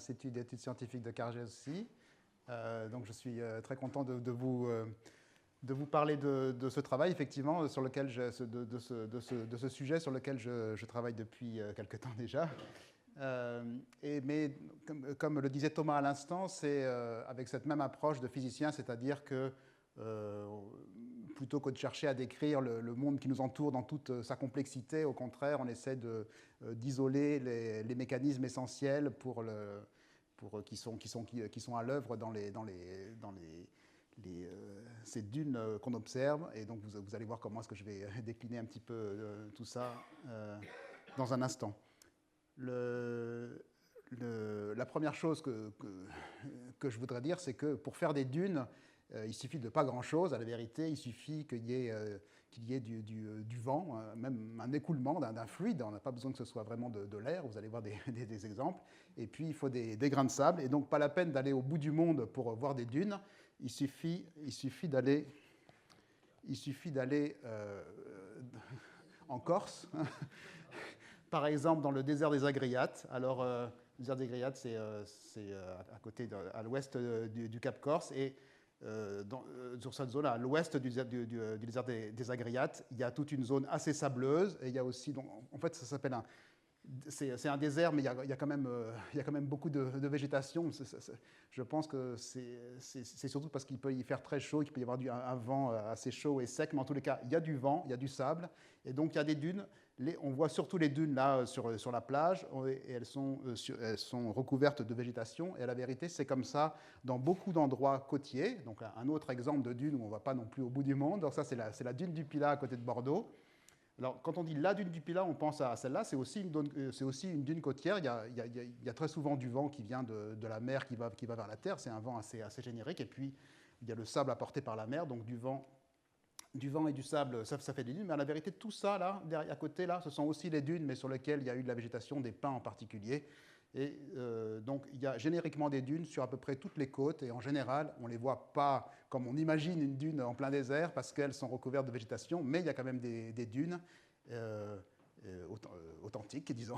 l'Institut d'études scientifiques de Cargès aussi. Donc je suis très content de vous parler de ce travail, effectivement, sur lequel de ce sujet sur lequel je travaille depuis quelque temps déjà. Mais comme le disait Thomas à l'instant, c'est avec cette même approche de physicien, c'est-à-dire que plutôt que de chercher à décrire le monde qui nous entoure dans toute sa complexité, au contraire, on essaie d'isoler les mécanismes essentiels qui sont à l'œuvre dans ces dunes qu'on observe. Et donc vous allez voir comment est-ce que je vais décliner un petit peu tout ça dans un instant. La première chose que je voudrais dire, c'est que pour faire des dunes, il suffit de pas grand-chose. À la vérité, il suffit qu'il y ait du vent, même un écoulement d'un fluide. On n'a pas besoin que ce soit vraiment de l'air. Vous allez voir des exemples. Et puis, il faut des grains de sable. Et donc, pas la peine d'aller au bout du monde pour voir des dunes. Il suffit d'aller en Corse, par exemple dans le désert des Agriates. Alors, le désert des Agriates, c'est à côté, à l'ouest du Cap Corse. Et sur cette zone, à l'ouest du désert des Agriates, il y a toute une zone assez sableuse. Et il y a aussi, donc, en fait, ça s'appelle c'est un désert, mais il y a quand même beaucoup de végétation. Je pense que c'est surtout parce qu'il peut y faire très chaud, qu'il peut y avoir un vent assez chaud et sec, mais en tous les cas, il y a du vent, il y a du sable, et donc il y a des dunes. On voit surtout les dunes là sur la plage, et elles sont recouvertes de végétation, et à la vérité, c'est comme ça dans beaucoup d'endroits côtiers. Donc un autre exemple de dune où on ne va pas non plus au bout du monde, donc ça c'est la dune du Pilat à côté de Bordeaux. Alors, quand on dit la dune du Pilat, on pense à celle-là. C'est aussi une dune côtière. Il y a très souvent du vent qui vient de la mer qui va vers la terre. C'est un vent assez générique. Et puis, il y a le sable apporté par la mer. Donc, du vent et du sable, ça fait des dunes. Mais à la vérité, tout ça, là, à côté, là, ce sont aussi les dunes, mais sur lesquelles il y a eu de la végétation, des pins en particulier. Et donc, il y a génériquement des dunes sur à peu près toutes les côtes. Et en général, on ne les voit pas comme on imagine une dune en plein désert parce qu'elles sont recouvertes de végétation. Mais il y a quand même des dunes authentiques, disons.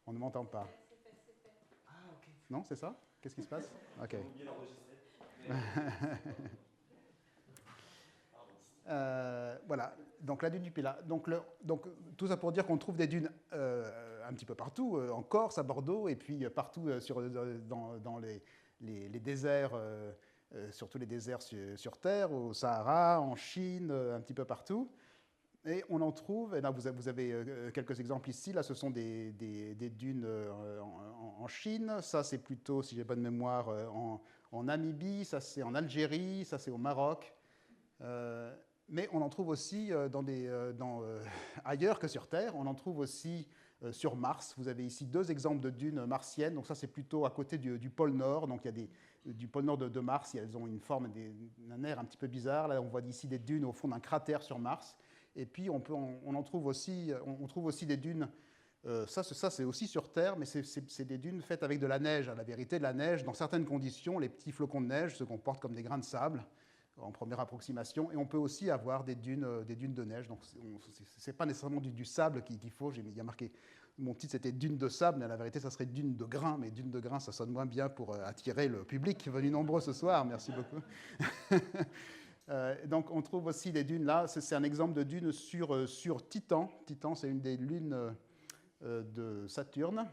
On ne m'entend pas. Ah, ok. Non, c'est ça? Qu'est-ce qui se passe? Ok. Voilà, donc la dune du Pilat. Donc tout ça pour dire qu'on trouve des dunes un petit peu partout, en Corse, à Bordeaux, et puis partout dans les déserts, surtout les déserts sur Terre, au Sahara, en Chine, un petit peu partout. Et on en trouve, et là vous avez quelques exemples ici, là ce sont des dunes en Chine, ça c'est plutôt, si j'ai bonne mémoire, en Namibie, ça c'est en Algérie, ça c'est au Maroc. Mais on en trouve aussi ailleurs que sur Terre. On en trouve aussi sur Mars. Vous avez ici deux exemples de dunes martiennes. Donc ça, c'est plutôt à côté du pôle Nord. Donc il y a du pôle Nord de Mars. Elles ont une forme d'un air un petit peu bizarre. Là, on voit ici des dunes au fond d'un cratère sur Mars. Et puis on trouve aussi des dunes. Ça c'est aussi sur Terre, mais c'est des dunes faites avec de la neige. À la vérité, de la neige, dans certaines conditions, les petits flocons de neige se comportent comme des grains de sable en première approximation, et on peut aussi avoir des dunes de neige. Donc, ce n'est pas nécessairement du sable qu'il faut. Il y a marqué, mon titre c'était dune de sable, mais à la vérité, ça serait dune de grains. Mais dune de grains, ça sonne moins bien pour attirer le public venu nombreux ce soir. Merci beaucoup. Donc, on trouve aussi des dunes là. C'est un exemple de dune sur Titan. Titan, c'est une des lunes de Saturne.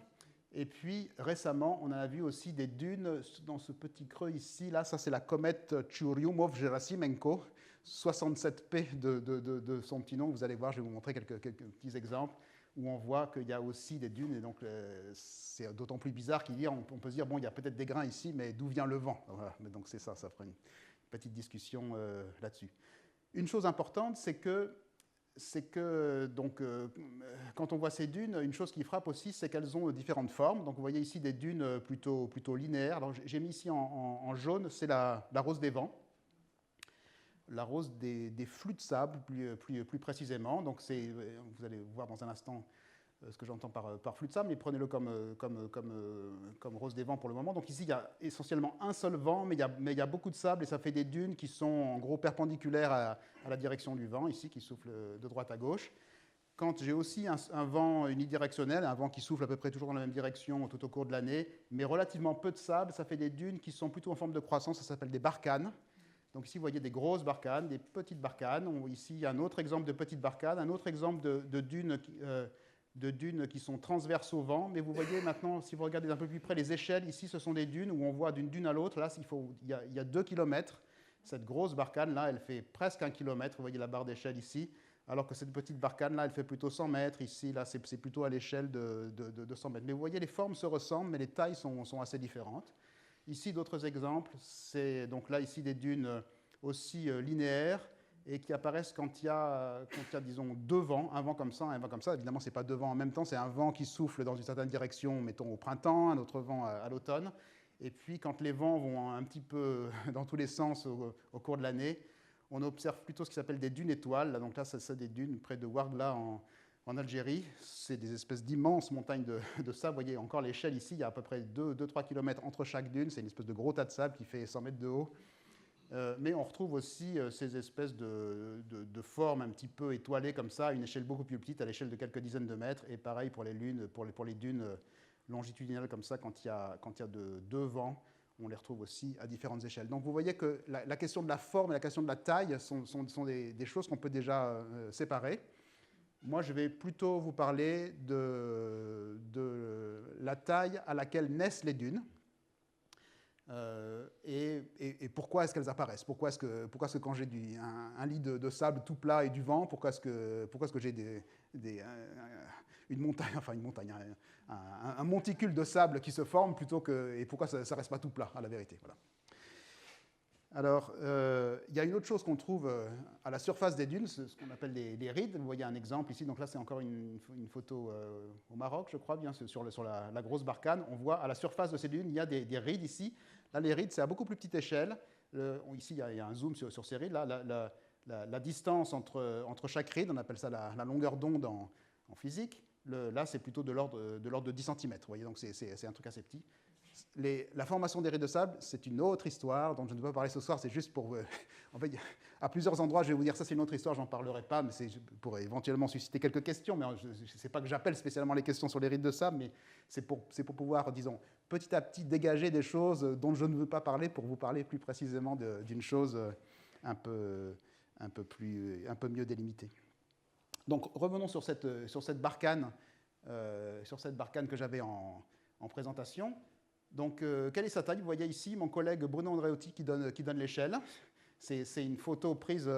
Et puis, récemment, on a vu aussi des dunes dans ce petit creux ici. Là, ça, c'est la comète Churyumov-Gerasimenko, 67P de son petit nom. Vous allez voir, je vais vous montrer quelques petits exemples où on voit qu'il y a aussi des dunes. Et donc, c'est d'autant plus bizarre on peut se dire, bon, il y a peut-être des grains ici, mais d'où vient le vent? Voilà. Mais donc, c'est ça fera une petite discussion là-dessus. Une chose importante, c'est que donc, quand on voit ces dunes, une chose qui frappe aussi, c'est qu'elles ont différentes formes. Donc vous voyez ici des dunes plutôt linéaires. Alors j'ai mis ici en jaune, c'est la rose des vents, la rose des flux de sable plus précisément. Donc vous allez voir dans un instant ce que j'entends par flux de sable, mais prenez-le comme rose des vents pour le moment. Donc ici, il y a essentiellement un seul vent, mais il y a beaucoup de sable, et ça fait des dunes qui sont en gros perpendiculaires à la direction du vent, ici, qui souffle de droite à gauche. quand j'ai aussi un vent unidirectionnel, un vent qui souffle à peu près toujours dans la même direction tout au cours de l'année, mais relativement peu de sable, ça fait des dunes qui sont plutôt en forme de croissance, ça s'appelle des barcanes. Donc ici, vous voyez des grosses barcanes, des petites barcanes. Ici, il y a un autre exemple de petites barcanes, un autre exemple de dunes qui sont transverses au vent. Mais vous voyez maintenant, si vous regardez d'un peu plus près les échelles, ici, ce sont des dunes où on voit d'une dune à l'autre. Là, il y a 2 km. Cette grosse barcane-là, elle fait presque 1 km. Vous voyez la barre d'échelle ici. Alors que cette petite barcane-là, elle fait plutôt 100 mètres. Ici, là, c'est plutôt à l'échelle de 100 mètres. Mais vous voyez, les formes se ressemblent, mais les tailles sont assez différentes. Ici, d'autres exemples. C'est donc là, ici, des dunes aussi linéaires et qui apparaissent quand il y a, disons, deux vents, un vent comme ça, un vent comme ça. Évidemment, ce n'est pas deux vents en même temps, c'est un vent qui souffle dans une certaine direction, mettons au printemps, un autre vent à l'automne. Et puis, quand les vents vont un petit peu dans tous les sens au cours de l'année, on observe plutôt ce qui s'appelle des dunes étoiles. Là, donc là, c'est des dunes près de Ouargla en Algérie. C'est des espèces d'immenses montagnes de sable. Vous voyez encore l'échelle ici, il y a à peu près 2-3 km entre chaque dune. C'est une espèce de gros tas de sable qui fait 100 mètres de haut. Mais on retrouve aussi ces espèces de formes un petit peu étoilées comme ça, à une échelle beaucoup plus petite, à l'échelle de quelques dizaines de mètres. Et pareil pour les dunes longitudinales comme ça, quand il y a deux vents, on les retrouve aussi à différentes échelles. Donc vous voyez que la question de la forme et la question de la taille sont des choses qu'on peut déjà séparer. Moi, je vais plutôt vous parler de la taille à laquelle naissent les dunes. Et pourquoi est-ce qu'elles apparaissent? Pourquoi est-ce que quand j'ai un lit de sable tout plat et du vent, pourquoi est-ce que j'ai une montagne, un monticule de sable qui se forme et pourquoi ça ne reste pas tout plat, à la vérité, voilà. Alors, il y a une autre chose qu'on trouve à la surface des dunes, ce qu'on appelle les rides. Vous voyez un exemple ici, donc là c'est encore une photo au Maroc, je crois bien, sur la grosse barcane. On voit à la surface de ces dunes, il y a des rides ici. Là, les rides, c'est à beaucoup plus petite échelle. Ici, il y a un zoom sur ces rides. Là, la distance entre chaque ride, on appelle ça la longueur d'onde en physique. Là, c'est plutôt de l'ordre de 10 cm. Vous voyez, donc c'est un truc assez petit. La formation des rides de sable, c'est une autre histoire dont je ne vais pas parler ce soir. C'est juste pour... en fait, à plusieurs endroits, je vais vous dire ça, c'est une autre histoire, j'en parlerai pas, mais c'est pour éventuellement susciter quelques questions. Mais ce n'est pas que j'appelle spécialement les questions sur les rides de sable, mais c'est pour pouvoir, disons, petit à petit dégager des choses dont je ne veux pas parler pour vous parler plus précisément d'une chose un peu mieux délimitée. Donc, revenons sur cette barcane que j'avais en présentation. Donc, quelle est sa taille? Vous voyez ici mon collègue Bruno Andreotti qui donne l'échelle. C'est une photo prise,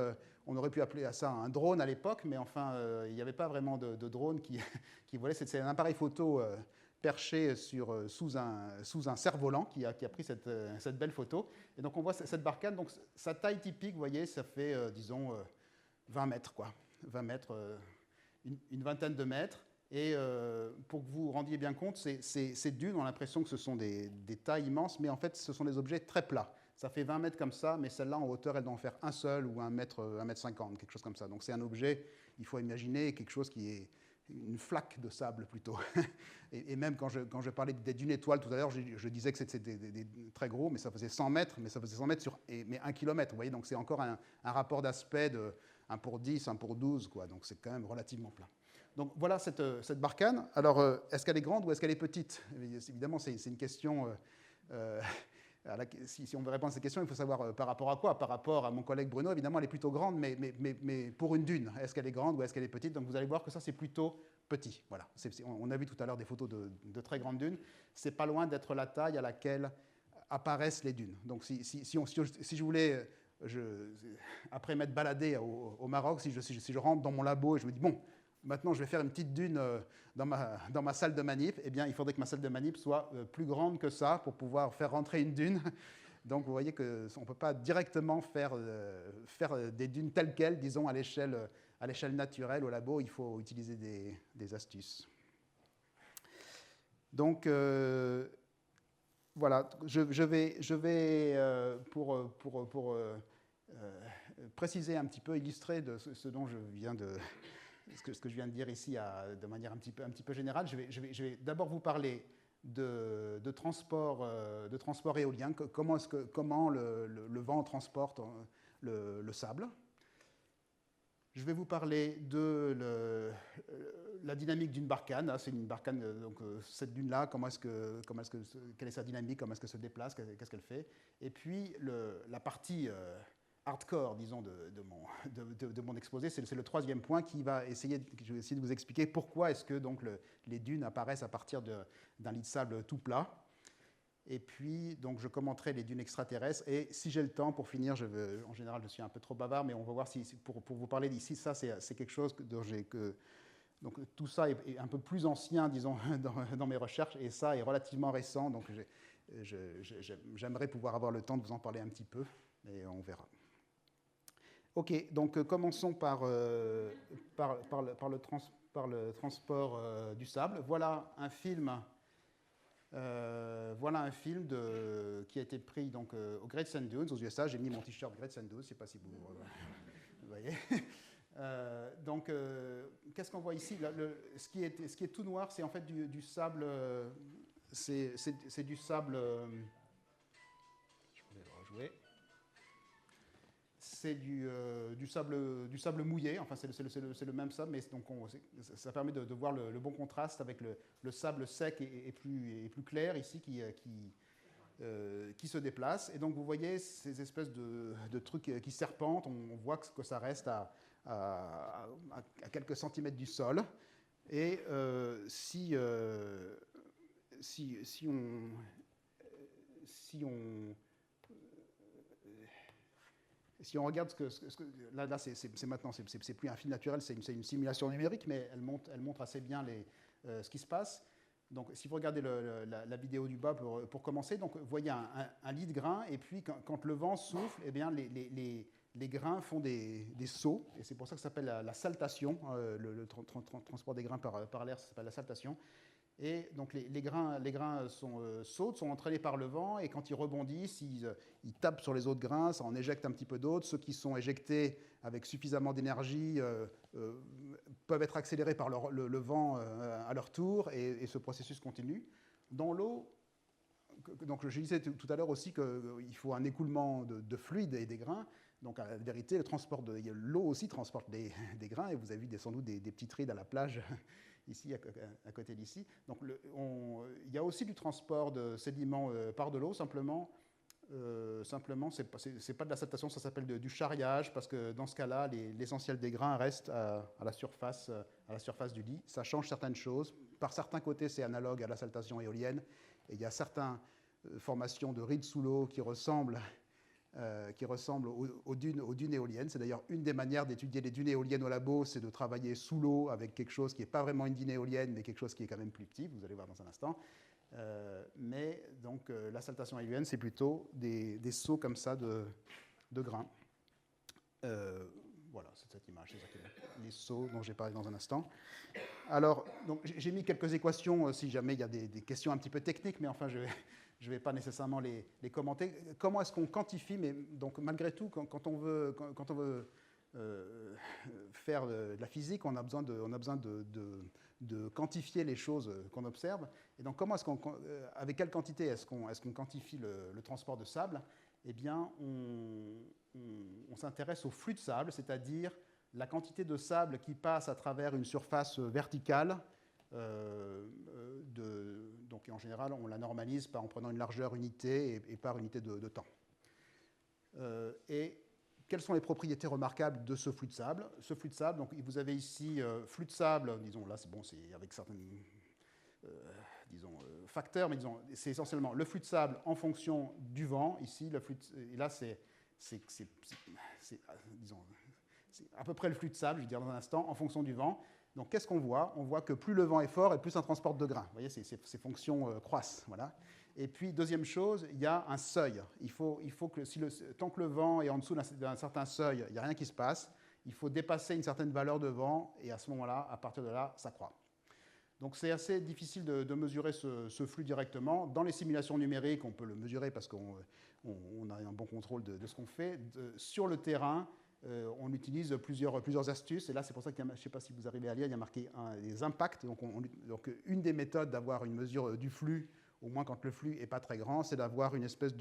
on aurait pu appeler ça un drone à l'époque, mais enfin, il n'y avait pas vraiment de drone qui volait. C'est un appareil photo perché sous un cerf-volant qui a pris cette belle photo. Et donc, on voit cette barcane. Donc, sa taille typique, vous voyez, ça fait, disons, 20 mètres, quoi. 20 mètres, une vingtaine de mètres. Et pour que vous vous rendiez bien compte, ces dunes ont l'impression que ce sont des tailles immenses, mais en fait, ce sont des objets très plats. Ça fait 20 mètres comme ça, mais celle-là, en hauteur, elle doit en faire un seul ou 1 mètre 50, quelque chose comme ça. Donc c'est un objet, il faut imaginer quelque chose qui est une flaque de sable plutôt. Et même quand je parlais des dunes étoiles tout à l'heure, je disais que c'était des très gros, mais ça faisait 100 mètres, mais ça faisait 100 mètres mais 1 km. Vous voyez, donc c'est encore un rapport d'aspect de 1 pour 10, 1 pour 12, quoi. Donc c'est quand même relativement plat. Donc voilà cette barcane. Alors, est-ce qu'elle est grande ou est-ce qu'elle est petite? Évidemment, c'est une question... si on veut répondre à cette question, il faut savoir par rapport à quoi? Par rapport à mon collègue Bruno, évidemment, elle est plutôt grande, mais pour une dune, est-ce qu'elle est grande ou est-ce qu'elle est petite? Donc vous allez voir que ça, c'est plutôt petit. Voilà. On a vu tout à l'heure des photos de très grandes dunes. C'est pas loin d'être la taille à laquelle apparaissent les dunes. Donc si je voulais... après m'être baladé au Maroc, si je rentre dans mon labo et je me dis, bon, maintenant je vais faire une petite dune dans ma salle de manip, eh bien il faudrait que ma salle de manip soit plus grande que ça pour pouvoir faire rentrer une dune. Donc vous voyez qu'on ne peut pas directement faire des dunes telles quelles, disons à l'échelle naturelle au labo, il faut utiliser des astuces. Donc voilà, je vais pour préciser un petit peu, illustrer ce dont je viens ce que je viens de dire ici de manière un petit peu générale. Je vais d'abord vous parler de transport éolien, comment le vent transporte le sable. Je vais vous parler de la dynamique d'une barkhane. C'est une barkhane, donc cette dune-là, quelle est sa dynamique, comment est-ce qu'elle se déplace, qu'est-ce qu'elle fait. Et puis la partie hardcore, disons, de mon exposé, c'est le troisième point je vais essayer de vous expliquer pourquoi est-ce que donc, les dunes apparaissent à partir d'un lit de sable tout plat. Et puis, donc, je commenterai les dunes extraterrestres. Et si j'ai le temps, pour finir, en général, je suis un peu trop bavard, mais on va voir si pour vous parler d'ici, ça, c'est quelque chose donc, tout ça est un peu plus ancien, disons, dans mes recherches, et ça est relativement récent. Donc, j'aimerais pouvoir avoir le temps de vous en parler un petit peu, et on verra. OK, donc commençons par le transport du sable. Voilà un film qui a été pris donc, au Great Sand Dunes, aux USA. J'ai mis mon t-shirt Great Sand Dunes, je ne sais pas si vous voyez. Donc, qu'est-ce qu'on voit ici? Ce qui est tout noir, c'est en fait du sable. C'est du sable. Je vais le rejouer. C'est du sable mouillé, enfin c'est le même sable, mais donc ça permet de voir le bon contraste avec le sable sec et plus clair ici qui se déplace. Et donc vous voyez ces espèces de trucs qui serpentent, on voit que ça reste à quelques centimètres du sol. Et si on regarde là c'est maintenant, c'est plus un film naturel, c'est une simulation numérique, mais elle montre assez bien ce qui se passe. Donc, si vous regardez la vidéo du bas pour commencer, donc vous voyez un lit de grains, et puis quand le vent souffle, eh bien les grains font des sauts, et c'est pour ça que ça s'appelle la saltation. Le transport des grains par l'air, ça s'appelle la saltation. Et donc les grains sautent, sont entraînés par le vent, et quand ils rebondissent, ils tapent sur les autres grains, ça en éjecte un petit peu d'autres. Ceux qui sont éjectés avec suffisamment d'énergie peuvent être accélérés par le vent à leur tour, et ce processus continue. Dans l'eau, donc je disais tout à l'heure aussi qu'il faut un écoulement de fluide et des grains. Donc, en vérité, l'eau aussi transporte des grains, et vous avez vu sans doute des petites rides à la plage ici, à côté d'ici. Donc, il y a aussi du transport de sédiments par de l'eau, simplement, c'est pas de la saltation, ça s'appelle du charriage, parce que dans ce cas-là, l'essentiel des grains reste à la surface du lit. Ça change certaines choses. Par certains côtés, c'est analogue à la saltation éolienne, et il y a certaines formations de rides sous l'eau qui ressemblent aux dunes éoliennes. C'est d'ailleurs une des manières d'étudier les dunes éoliennes au labo, c'est de travailler sous l'eau avec quelque chose qui n'est pas vraiment une dune éolienne, mais quelque chose qui est quand même plus petit, vous allez voir dans un instant. Mais donc la saltation éolienne, c'est plutôt des sauts comme ça de grains. Voilà, c'est cette image, les sauts dont j'ai parlé dans un instant. Alors, donc, j'ai mis quelques équations si jamais il y a des questions un petit peu techniques, mais enfin, je ne vais pas nécessairement les commenter. Comment est-ce qu'on quantifie? Mais donc, malgré tout, quand on veut faire de la physique, on a besoin de quantifier les choses qu'on observe. Et donc, avec quelle quantité est-ce qu'on quantifie le transport de sable? Eh bien, on s'intéresse au flux de sable, c'est-à-dire la quantité de sable qui passe à travers une surface verticale. Donc, en général, on la normalise en prenant une largeur unité et par unité de temps. Et quelles sont les propriétés remarquables de ce flux de sable? Ce flux de sable, donc vous avez ici flux de sable, disons là, c'est avec certains facteurs, mais disons, c'est essentiellement le flux de sable en fonction du vent. Ici, et là, c'est à peu près le flux de sable, je vais dire dans un instant, en fonction du vent. Donc, qu'est-ce qu'on voit? On voit que plus le vent est fort et plus ça transporte de grains. Vous voyez, ces fonctions croissent. Voilà. Et puis, deuxième chose, il y a un seuil. Il faut que tant que le vent est en dessous d'un certain seuil, il n'y a rien qui se passe. Il faut dépasser une certaine valeur de vent, et à ce moment-là, à partir de là, ça croît. Donc, c'est assez difficile de mesurer ce flux directement. Dans les simulations numériques, on peut le mesurer parce qu'on a un bon contrôle de ce qu'on fait. Sur le terrain, on utilise plusieurs astuces, et là c'est pour ça que je ne sais pas si vous arrivez à lire, il y a marqué les impacts. Donc une des méthodes d'avoir une mesure du flux, au moins quand le flux n'est pas très grand, c'est d'avoir une espèce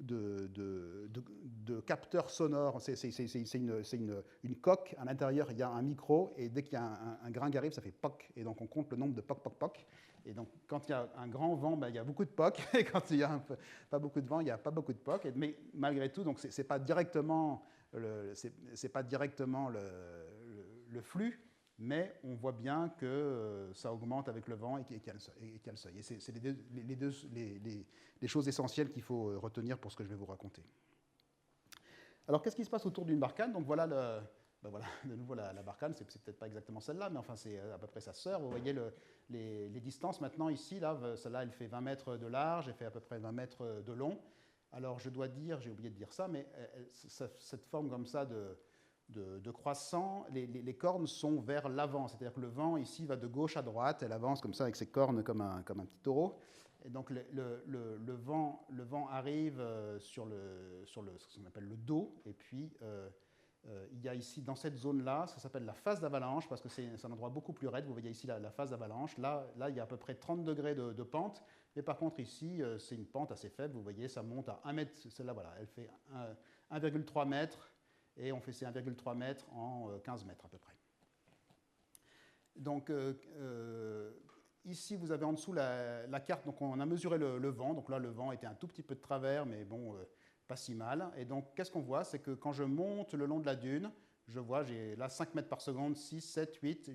de capteurs sonores. C'est une coque. À l'intérieur, il y a un micro. Et dès qu'il y a un grain qui arrive, ça fait POC. Et donc, on compte le nombre de POC, POC, POC. Et donc, quand il y a un grand vent, ben, il y a beaucoup de POC. Et quand il y a pas beaucoup de vent, il n'y a pas beaucoup de POC. Mais malgré tout, ce n'est pas directement, le flux. Mais on voit bien que ça augmente avec le vent et qu'il y a le seuil. Et c'est les choses essentielles qu'il faut retenir pour ce que je vais vous raconter. Alors, qu'est-ce qui se passe autour d'une barcane? Donc, voilà, de nouveau la barcane. C'est peut-être pas exactement celle-là, mais enfin, c'est à peu près sa sœur. Vous voyez les distances maintenant ici. Celle-là, elle fait 20 mètres de large, elle fait à peu près 20 mètres de long. Alors, je dois dire, j'ai oublié de dire ça, mais cette forme comme ça de croissant, les cornes sont vers l'avant, c'est-à-dire que le vent ici va de gauche à droite, elle avance comme ça avec ses cornes comme un petit taureau, et donc le vent arrive sur ce qu'on appelle le dos, et puis il y a ici dans cette zone-là, ça s'appelle la phase d'avalanche, parce que c'est un endroit beaucoup plus raide, vous voyez ici la phase d'avalanche, là il y a à peu près 30 degrés de pente, mais par contre ici c'est une pente assez faible, vous voyez ça monte à 1 mètre, celle-là voilà, elle fait 1,3 mètres, et on fait ces 1,3 mètres en 15 mètres à peu près. Donc ici, vous avez en dessous la carte, donc on a mesuré le vent, donc là le vent était un tout petit peu de travers, mais bon, pas si mal. Et donc qu'est-ce qu'on voit? C'est que quand je monte le long de la dune, je vois, j'ai là 5 mètres par seconde, 6, 7, 8,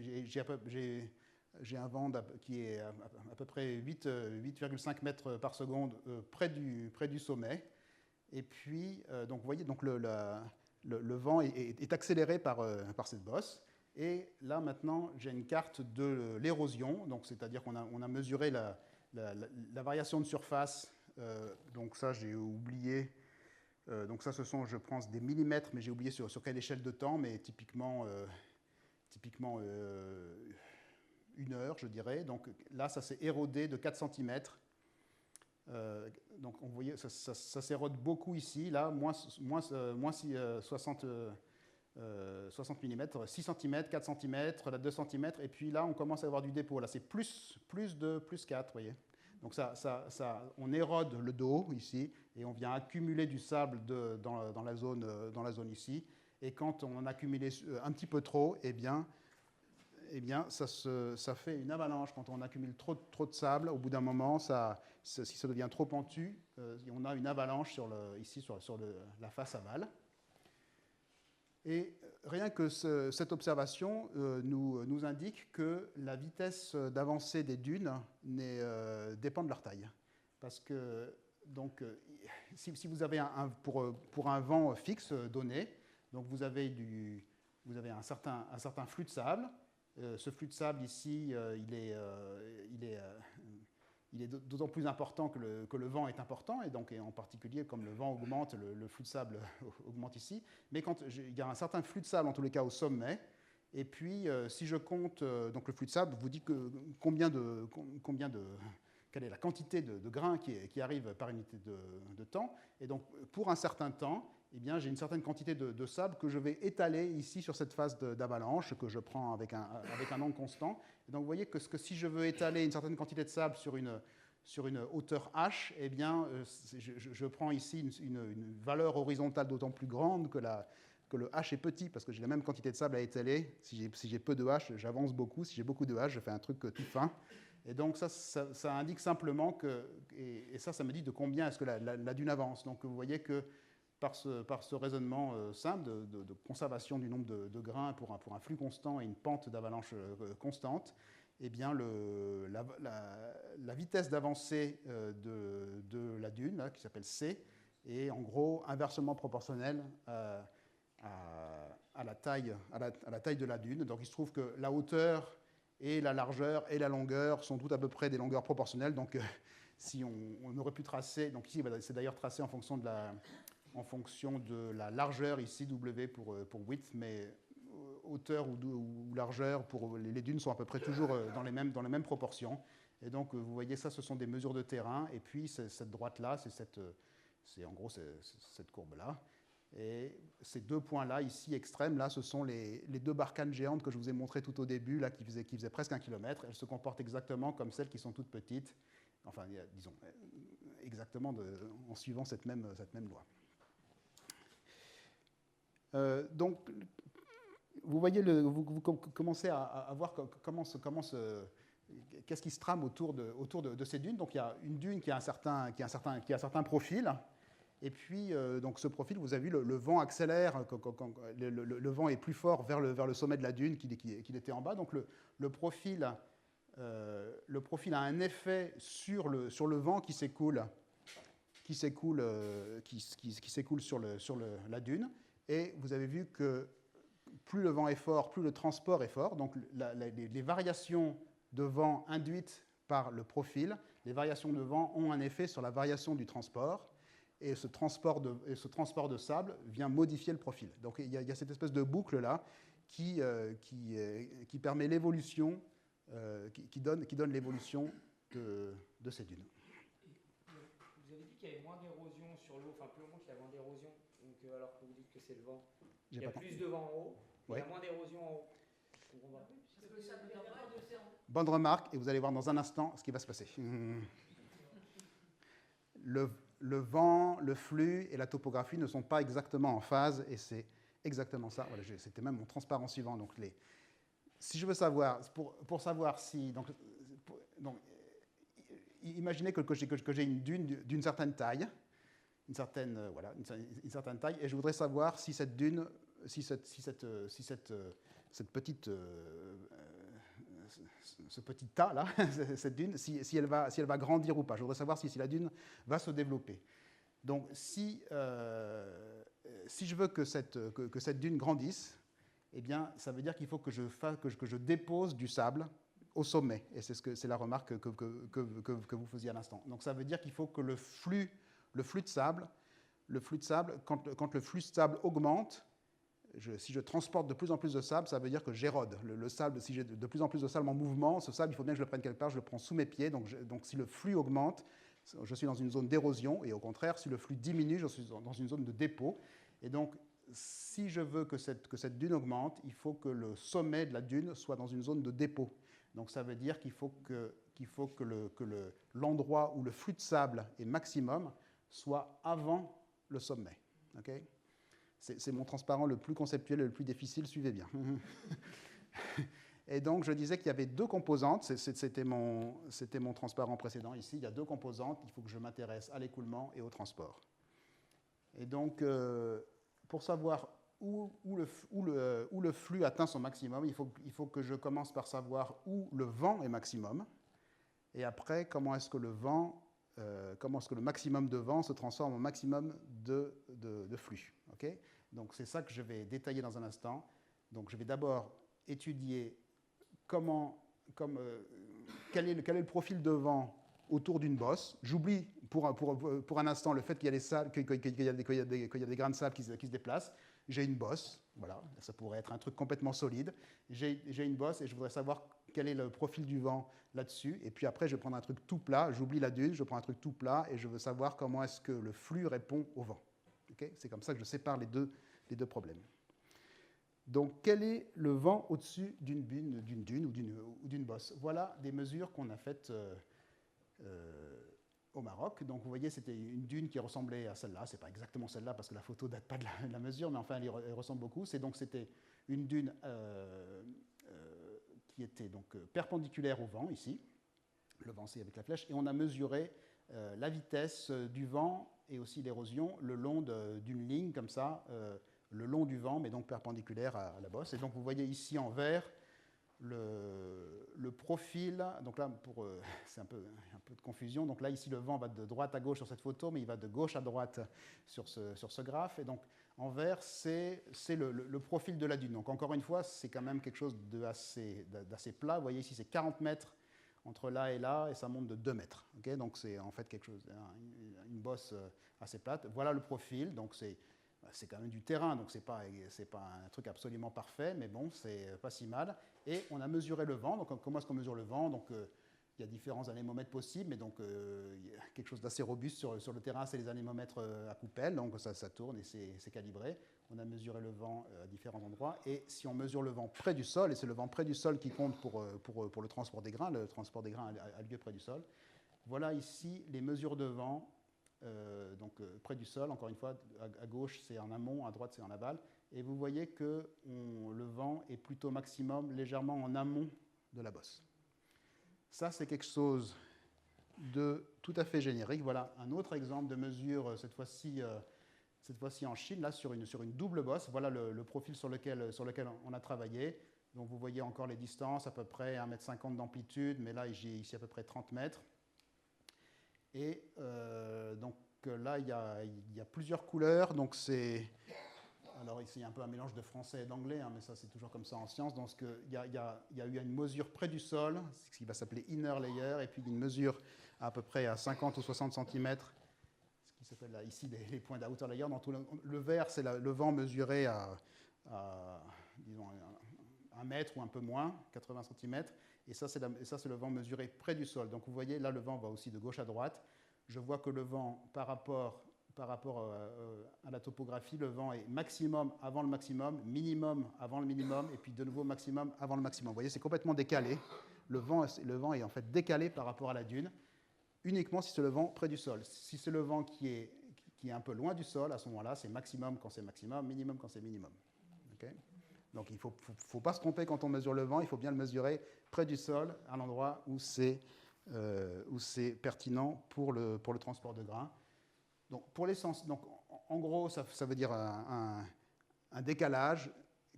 j'ai un vent qui est à peu près 8,5 mètres par seconde près du sommet. Et puis, donc vous voyez, donc le vent est accéléré par cette bosse. Et là, maintenant, j'ai une carte de l'érosion. Donc, c'est-à-dire qu'on a mesuré la variation de surface. Donc, ça, j'ai oublié. Donc, ça, ce sont, je pense, des millimètres, mais j'ai oublié sur quelle échelle de temps. Mais typiquement 1 heure, je dirais. Donc, là, ça s'est érodé de 4 cm. Donc, on voyait, ça s'érode beaucoup ici. Là, moins 60 mm, 6 cm, 4 cm, là 2 cm, et puis là on commence à avoir du dépôt. Là c'est plus 4, vous voyez. Donc on érode le dos ici, et on vient accumuler du sable dans la zone ici. Et quand on en a accumulé un petit peu trop, eh bien ça fait une avalanche. Quand on accumule trop de sable, au bout d'un moment, si ça devient trop pentu, on a une avalanche ici sur la face aval. Et rien que cette observation nous indique que la vitesse d'avancée des dunes dépend de leur taille. Parce que donc, si vous avez pour un vent fixe donné, donc vous avez un certain flux de sable. Ce flux de sable ici, il est d'autant plus important que le vent est important, et donc en particulier, comme le vent augmente, le flux de sable augmente ici. Mais il y a un certain flux de sable, en tous les cas au sommet, et puis si je compte, donc le flux de sable vous dit quelle est la quantité de grains qui arrive par unité de temps, et donc pour un certain temps, eh bien, j'ai une certaine quantité de sable que je vais étaler ici sur cette phase d'avalanche que je prends avec un angle constant. Et donc vous voyez que si je veux étaler une certaine quantité de sable sur une hauteur h, eh bien, je prends ici une valeur horizontale d'autant plus grande que le h est petit, parce que j'ai la même quantité de sable à étaler. Si j'ai peu de h, j'avance beaucoup. Si j'ai beaucoup de h, je fais un truc tout fin. Et donc ça indique simplement que, et ça me dit de combien est-ce que la dune avance. Donc vous voyez que par ce raisonnement simple de conservation du nombre de grains pour un flux constant et une pente d'avalanche constante, eh bien la vitesse d'avancée de la dune, là, qui s'appelle C, est en gros inversement proportionnelle à la taille de la dune. Donc il se trouve que la hauteur et la largeur et la longueur sont toutes à peu près des longueurs proportionnelles. Donc si on aurait pu tracer, donc ici c'est d'ailleurs tracé en fonction de la largeur ici, W pour width, mais hauteur ou largeur pour les dunes sont à peu près toujours dans les mêmes proportions. Et donc vous voyez ça, ce sont des mesures de terrain, et puis cette droite-là, c'est en gros cette courbe-là. Et ces deux points-là, ici, extrêmes, là, ce sont les deux barcanes géantes que je vous ai montrées tout au début, là, qui faisaient presque 1 kilomètre. Elles se comportent exactement comme celles qui sont toutes petites. Enfin, disons, exactement en suivant cette même loi. Donc, vous voyez, vous commencez à voir qu'est-ce qui se trame autour de ces dunes. Donc, il y a une dune qui a un certain profil. Et puis, donc ce profil, vous avez vu, le vent accélère, le vent est plus fort vers le sommet de la dune qu'il était en bas. Donc, le profil a un effet sur le vent qui s'écoule sur la dune. Et vous avez vu que plus le vent est fort, plus le transport est fort. Donc, les variations de vent induites par le profil, les variations de vent ont un effet sur la variation du transport. Et ce transport de sable vient modifier le profil. Donc il y a cette espèce de boucle-là qui permet l'évolution, qui donne l'évolution de ces dunes. Vous avez dit qu'il y avait moins d'érosion sur l'eau, enfin plus au moins qu'il y a moins d'érosion, alors que vous dites que c'est le vent. Il y a plus de vent en haut, il y a moins d'érosion en haut. Bonne remarque, et vous allez voir dans un instant ce qui va se passer. Le vent, le flux et la topographie ne sont pas exactement en phase, et c'est exactement ça. Voilà, c'était même mon transparent suivant. Donc, si je veux savoir, pour savoir si... Donc, imaginez que j'ai une dune d'une certaine taille, une certaine taille, et je voudrais savoir si cette dune, ce petit tas là, cette dune, si elle va grandir ou pas. Je voudrais savoir si la dune va se développer. Donc, si je veux que cette dune grandisse, eh bien, ça veut dire qu'il faut que je dépose du sable au sommet. Et c'est la remarque que vous faisiez à l'instant. Donc, ça veut dire qu'il faut que le flux de sable, quand le flux de sable augmente, si je transporte de plus en plus de sable, ça veut dire que j'érode. Le sable, si j'ai de plus en plus de sable en mouvement, ce sable, il faut bien que je le prenne quelque part, je le prends sous mes pieds. Donc si le flux augmente, je suis dans une zone d'érosion. Et au contraire, si le flux diminue, je suis dans une zone de dépôt. Et donc, si je veux que cette dune augmente, il faut que le sommet de la dune soit dans une zone de dépôt. Donc ça veut dire qu'il faut que l'endroit où le flux de sable est maximum soit avant le sommet. Okay ? C'est mon transparent le plus conceptuel et le plus difficile, suivez bien. Et donc, je disais qu'il y avait deux composantes, c'était mon transparent précédent ici, il y a deux composantes, il faut que je m'intéresse à l'écoulement et au transport. Et donc, pour savoir où le flux atteint son maximum, il faut que je commence par savoir où le vent est maximum, et après, comment est-ce que le maximum de vent se transforme en maximum de flux. Okay ? Donc c'est ça que je vais détailler dans un instant. Donc je vais d'abord étudier quel est le profil de vent autour d'une bosse. J'oublie pour un instant le fait qu'il y a des grains de sable qui se déplacent. J'ai une bosse, voilà, ça pourrait être un truc complètement solide. J'ai une bosse et je voudrais savoir quel est le profil du vent là-dessus. Et puis après, je vais prendre un truc tout plat, j'oublie la dune, je prends un truc tout plat et je veux savoir comment est-ce que le flux répond au vent. Okay ? C'est comme ça que je sépare les deux problèmes. Donc, quel est le vent au-dessus d'une dune ou d'une bosse ? Voilà des mesures qu'on a faites au Maroc. Donc, vous voyez, c'était une dune qui ressemblait à celle-là. Ce n'est pas exactement celle-là parce que la photo ne date pas de la mesure, mais enfin, elle ressemble beaucoup. C'était une dune qui était donc perpendiculaire au vent, ici. Le vent, c'est avec la flèche. Et on a mesuré la vitesse du vent et aussi l'érosion le long d'une ligne comme ça, le long du vent, mais donc perpendiculaire à la bosse. Et donc vous voyez ici en vert le profil. Donc là, c'est un peu de confusion. Donc là, ici, le vent va de droite à gauche sur cette photo, mais il va de gauche à droite sur ce graphe. Et donc en vert, c'est le profil de la dune. Donc encore une fois, c'est quand même quelque chose d'assez plat. Vous voyez ici, c'est 40 mètres entre là, et ça monte de 2 mètres. Okay, donc c'est en fait quelque chose, une bosse assez plate. Voilà le profil, donc c'est quand même du terrain, donc c'est pas un truc absolument parfait, mais bon, c'est pas si mal. Et on a mesuré le vent. Donc comment est-ce qu'on mesure le vent ? Donc il y a différents anémomètres possibles, mais donc il y a quelque chose d'assez robuste sur le terrain, c'est les anémomètres à coupelle, donc ça tourne et c'est calibré. On a mesuré le vent à différents endroits, et si on mesure le vent près du sol, et c'est le vent près du sol qui compte pour le transport des grains, le transport des grains a lieu près du sol, Voilà ici les mesures de vent, près du sol, encore une fois, à gauche c'est en amont, à droite c'est en aval, et vous voyez que le vent est plutôt maximum légèrement en amont de la bosse. Ça c'est quelque chose de tout à fait générique. Voilà un autre exemple de mesure, cette fois-ci en Chine, là sur une double bosse. Voilà le profil sur lequel on a travaillé. Donc vous voyez encore les distances, à peu près 1,50 m d'amplitude, mais là j'ai ici à peu près 30 mètres. Et donc là, il y a plusieurs couleurs. Donc alors ici, il y a un peu un mélange de français et d'anglais, hein, mais ça, c'est toujours comme ça en science. Donc il y a eu une mesure près du sol, ce qui va s'appeler inner layer, et puis une mesure à peu près à 50 ou 60 cm, ce qui s'appelle là, ici les points d'outer layer. Dans tout le vert, c'est le vent mesuré à disons, 1 mètre ou un peu moins, 80 cm. Et ça, c'est le vent mesuré près du sol. Donc vous voyez, là, le vent va aussi de gauche à droite. Je vois que le vent, par rapport à la topographie, le vent est maximum avant le maximum, minimum avant le minimum, et puis de nouveau maximum avant le maximum. Vous voyez, c'est complètement décalé. Le vent est en fait décalé par rapport à la dune, uniquement si c'est le vent près du sol. Si c'est le vent qui est un peu loin du sol, à ce moment-là, c'est maximum quand c'est maximum, minimum quand c'est minimum. Okay. Donc il ne faut pas se tromper quand on mesure le vent, il faut bien le mesurer près du sol, à l'endroit où c'est pertinent pour le transport de grains. Donc, en gros, ça veut dire un décalage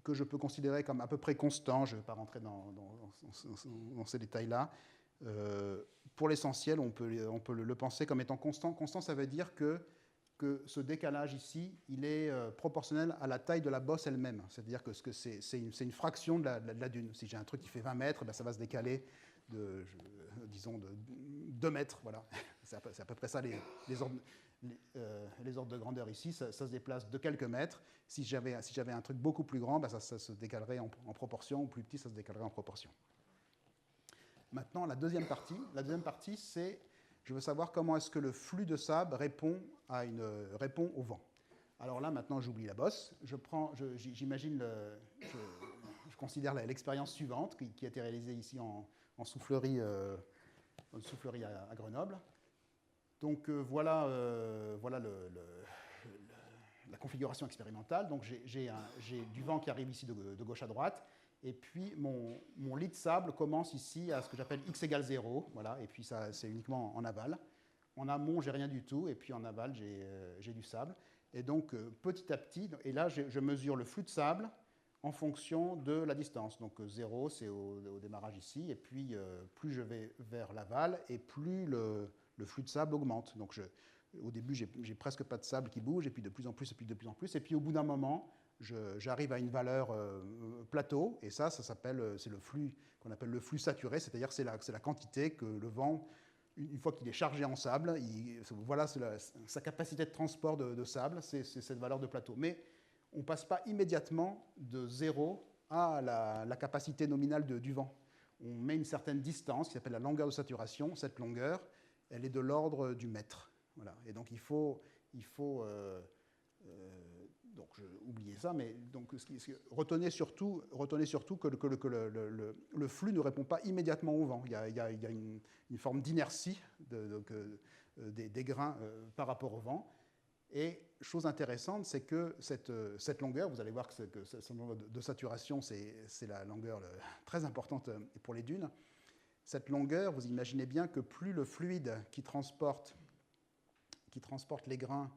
que je peux considérer comme à peu près constant. Je ne vais pas rentrer dans ces détails-là. Pour l'essentiel, on peut le penser comme étant constant. Constant, ça veut dire que ce décalage ici, il est proportionnel à la taille de la bosse elle-même. C'est-à-dire que c'est une fraction de la dune. Si j'ai un truc qui fait 20 mètres, ben ça va se décaler disons de 2 mètres. Voilà. C'est à peu près ça les ordres de grandeur ici. Ça se déplace de quelques mètres. Si j'avais un truc beaucoup plus grand, ben ça se décalerait en proportion, ou plus petit, ça se décalerait en proportion. Maintenant, la deuxième partie, c'est je veux savoir comment est-ce que le flux de sable répond au vent. Alors là, maintenant, j'oublie la bosse. Je considère l'expérience suivante qui a été réalisée ici en soufflerie à Grenoble. Donc voilà la configuration expérimentale. Donc j'ai du vent qui arrive ici de gauche à droite. Et puis, mon lit de sable commence ici à ce que j'appelle x égale 0. Voilà, et puis, ça, c'est uniquement en aval. En amont, j'ai rien du tout. Et puis, en aval, j'ai du sable. Et donc, petit à petit, et là, je mesure le flux de sable en fonction de la distance. Donc, 0, c'est au démarrage ici. Et puis, plus je vais vers l'aval, et plus le flux de sable augmente. Donc, au début, j'ai presque pas de sable qui bouge. Et puis, de plus en plus, et puis de plus en plus. Et puis, au bout d'un moment, j'arrive à une valeur plateau, et c'est le flux qu'on appelle le flux saturé, c'est-à-dire c'est la quantité que le vent, une fois qu'il est chargé en sable, voilà sa capacité de transport de sable, c'est cette valeur de plateau. Mais on ne passe pas immédiatement de 0 à la capacité nominale du vent. On met une certaine distance qui s'appelle la longueur de saturation. Cette longueur, elle est de l'ordre du mètre. Voilà. Et donc il faut donc, oubliez ça, mais donc, retenez surtout que le flux ne répond pas immédiatement au vent. Il y a une forme d'inertie des grains par rapport au vent. Et chose intéressante, c'est que cette longueur, vous allez voir que cette longueur de saturation, c'est la longueur très importante pour les dunes. Cette longueur, vous imaginez bien que plus le fluide qui transporte les grains,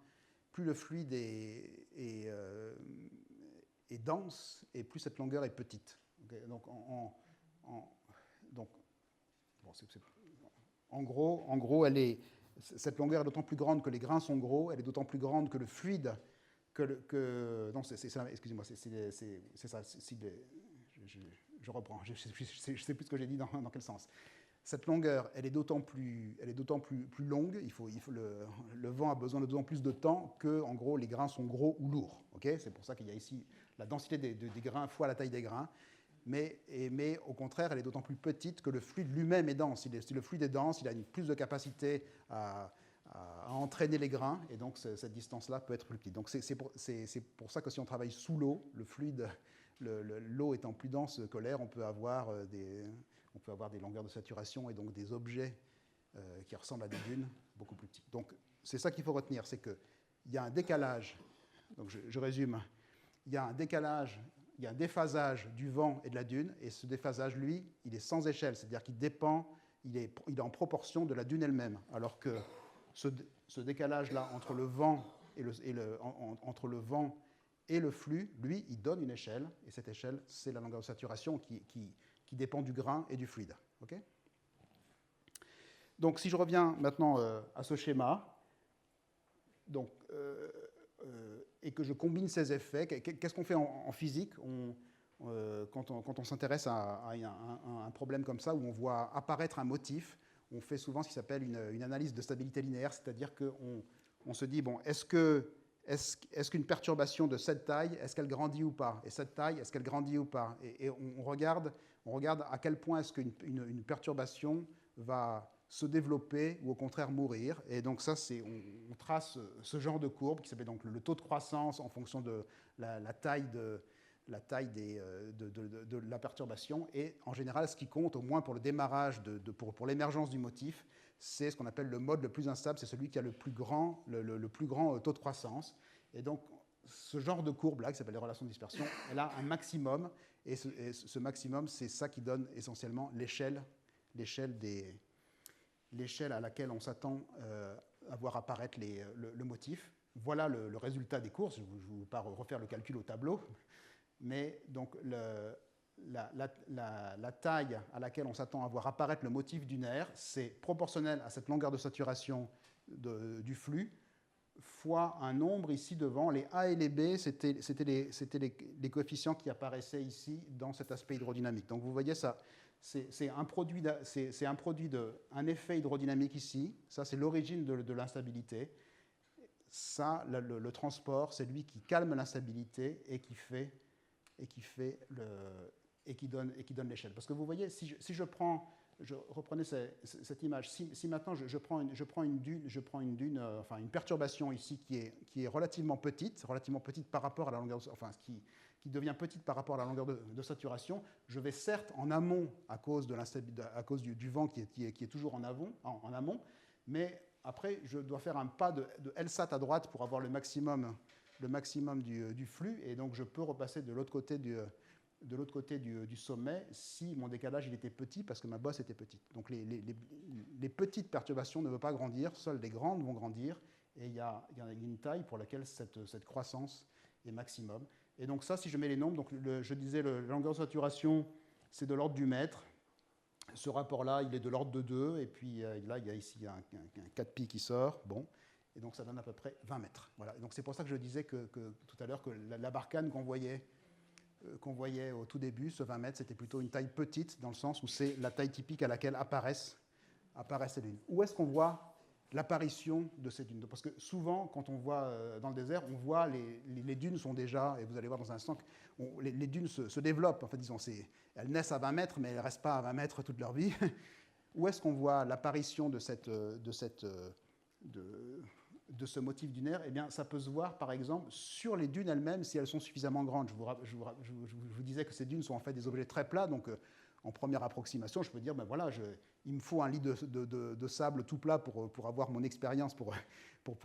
plus le fluide est dense et plus cette longueur est petite. Okay, donc, en gros, cette longueur est d'autant plus grande que les grains sont gros, elle est d'autant plus grande que le fluide, non, excusez-moi, c'est ça, je reprends, je ne sais plus ce que j'ai dit dans quel sens. Cette longueur, elle est d'autant plus longue, le vent a besoin de d'autant plus de temps que, en gros, les grains sont gros ou lourds. Okay, c'est pour ça qu'il y a ici la densité des grains fois la taille des grains. Mais au contraire, elle est d'autant plus petite que le fluide lui-même est dense. Si le fluide est dense, il a plus de capacité à entraîner les grains, et donc cette distance-là peut être plus petite. Donc c'est pour ça que si on travaille sous l'eau, le fluide, l'eau étant plus dense que l'air, on peut avoir des longueurs de saturation et donc des objets qui ressemblent à des dunes beaucoup plus petites. Donc, c'est ça qu'il faut retenir, c'est qu'il y a un décalage, donc je résume, il y a un décalage, il y a un déphasage du vent et de la dune, et ce déphasage, lui, il est sans échelle, c'est-à-dire qu'il dépend, il est en proportion de la dune elle-même, alors que ce décalage-là entre le vent entre le vent et le flux, lui, il donne une échelle, et cette échelle, c'est la longueur de saturation qui dépend du grain et du fluide. Okay, donc, si je reviens maintenant à ce schéma, donc, et que je combine ces effets, qu'est-ce qu'on fait en physique quand on s'intéresse à un problème comme ça, où on voit apparaître un motif, on fait souvent ce qui s'appelle une analyse de stabilité linéaire, c'est-à-dire qu'on se dit, bon, est-ce qu'une perturbation de cette taille, est-ce qu'elle grandit ou pas? Et cette taille, est-ce qu'elle grandit ou pas? Et on regarde à quel point est-ce qu'une perturbation va se développer ou au contraire mourir. Et donc ça, on trace ce genre de courbe qui s'appelle donc le taux de croissance en fonction de la taille de la perturbation. Et en général, ce qui compte, au moins pour le démarrage, pour l'émergence du motif, c'est ce qu'on appelle le mode le plus instable, c'est celui qui a le plus grand taux de croissance. Et donc, ce genre de courbe-là, qui s'appelle les relations de dispersion, elle a un maximum, et ce maximum, c'est ça qui donne essentiellement l'échelle à laquelle on s'attend à voir apparaître le motif. Voilà le résultat des courbes. Je ne vais pas refaire le calcul au tableau, mais donc la taille à laquelle on s'attend à voir apparaître le motif dunaire, c'est proportionnel à cette longueur de saturation du flux, fois un nombre ici devant. Les A et les B, c'était les coefficients qui apparaissaient ici dans cet aspect hydrodynamique. Donc vous voyez ça. C'est un produit d'un effet hydrodynamique ici. Ça, c'est l'origine de l'instabilité. Ça, le transport, c'est lui qui calme l'instabilité et qui donne l'échelle. Parce que vous voyez, si je reprenais cette image, si maintenant je prends une dune, enfin une perturbation ici qui est relativement petite par rapport à la longueur, enfin qui devient petite par rapport à la longueur de saturation, je vais certes en amont à cause du vent qui est toujours en amont, mais après je dois faire un pas de LSAT à droite pour avoir le maximum du flux, et donc je peux repasser de l'autre côté du sommet si mon décalage il était petit parce que ma bosse était petite. Donc les petites perturbations ne veulent pas grandir, seules les grandes vont grandir, et il y a une taille pour laquelle cette croissance est maximum. Et donc ça, si je mets les nombres, donc je disais la longueur de saturation, c'est de l'ordre du mètre. Ce rapport-là, il est de l'ordre de 2, et puis là, il y a ici un 4pi qui sort, bon, et donc ça donne à peu près 20 mètres. Voilà. Et donc c'est pour ça que je disais que tout à l'heure que la barcane qu'on voyait au tout début, ce 20 mètres, c'était plutôt une taille petite, dans le sens où c'est la taille typique à laquelle apparaissent ces dunes. Où est-ce qu'on voit l'apparition de ces dunes? Parce que souvent, quand on voit dans le désert, on voit les dunes sont déjà, et vous allez voir dans un instant, les dunes se développent. En fait, disons, elles naissent à 20 mètres, mais elles ne restent pas à 20 mètres toute leur vie. Où est-ce qu'on voit l'apparition de ce motif dunaire? Eh bien, ça peut se voir, par exemple, sur les dunes elles-mêmes, si elles sont suffisamment grandes. Je vous disais que ces dunes sont en fait des objets très plats, donc en première approximation, je peux dire, ben voilà, il me faut un lit de sable tout plat pour avoir mon expérience, pour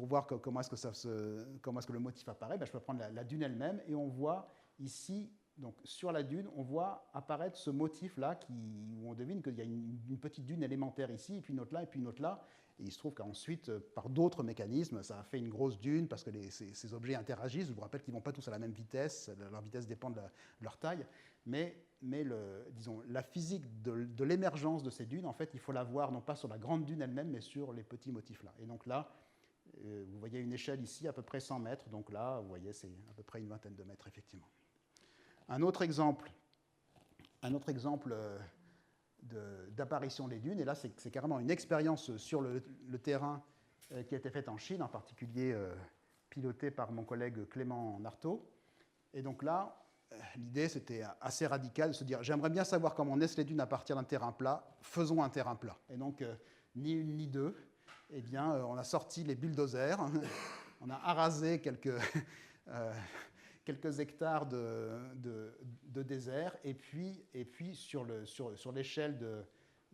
voir comment est-ce que le motif apparaît. Ben, je peux prendre la dune elle-même, et on voit ici, donc sur la dune, on voit apparaître ce motif-là, où on devine qu'il y a une petite dune élémentaire ici, et puis une autre là, et puis une autre là. Et il se trouve qu'ensuite, par d'autres mécanismes, ça a fait une grosse dune parce que ces objets interagissent. Je vous rappelle qu'ils ne vont pas tous à la même vitesse, leur vitesse dépend de leur taille. Mais disons, la physique de l'émergence de ces dunes, en fait, il faut la voir non pas sur la grande dune elle-même, mais sur les petits motifs-là. Et donc là, vous voyez une échelle ici à peu près 100 mètres. Donc là, vous voyez, c'est à peu près une vingtaine de mètres, effectivement. Un autre exemple d'apparition des dunes, et là c'est carrément une expérience sur le terrain qui a été faite en Chine, en particulier pilotée par mon collègue Clément Narteau. Et donc là, l'idée c'était assez radicale de se dire, j'aimerais bien savoir comment naissent les dunes à partir d'un terrain plat, faisons un terrain plat. Et donc, ni une ni deux, eh bien, on a sorti les bulldozers, on a arasé quelques hectares de désert, et puis sur l'échelle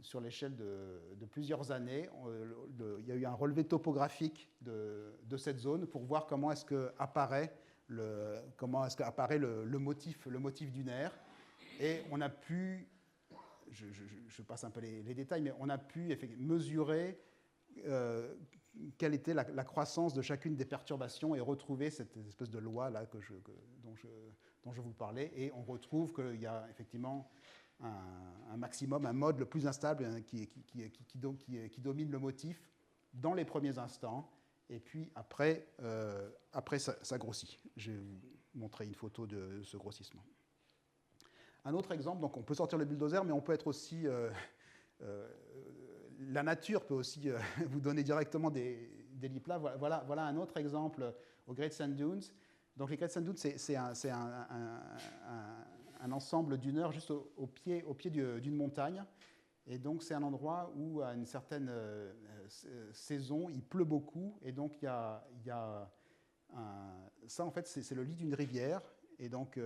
sur l'échelle de plusieurs années. Il y a eu un relevé topographique de cette zone pour voir comment est-ce qu'apparaît le motif dunaire. Et on a pu, je passe un peu les détails, mais on a pu mesurer quelle était la croissance de chacune des perturbations et retrouver cette espèce de loi là dont je vous parlais. Et on retrouve qu'il y a effectivement un maximum, un mode le plus instable qui domine le motif dans les premiers instants. Et puis après ça grossit. Je vais vous montrer une photo de ce grossissement. Un autre exemple, donc on peut sortir le bulldozer, mais on peut être aussi... la nature peut aussi vous donner directement des lits plats. Voilà un autre exemple aux Great Sand Dunes. Donc les Great Sand Dunes, c'est un ensemble duneur juste au pied d'une montagne. Et donc c'est un endroit où à une certaine saison, il pleut beaucoup. Et donc ça en fait, c'est le lit d'une rivière. Et donc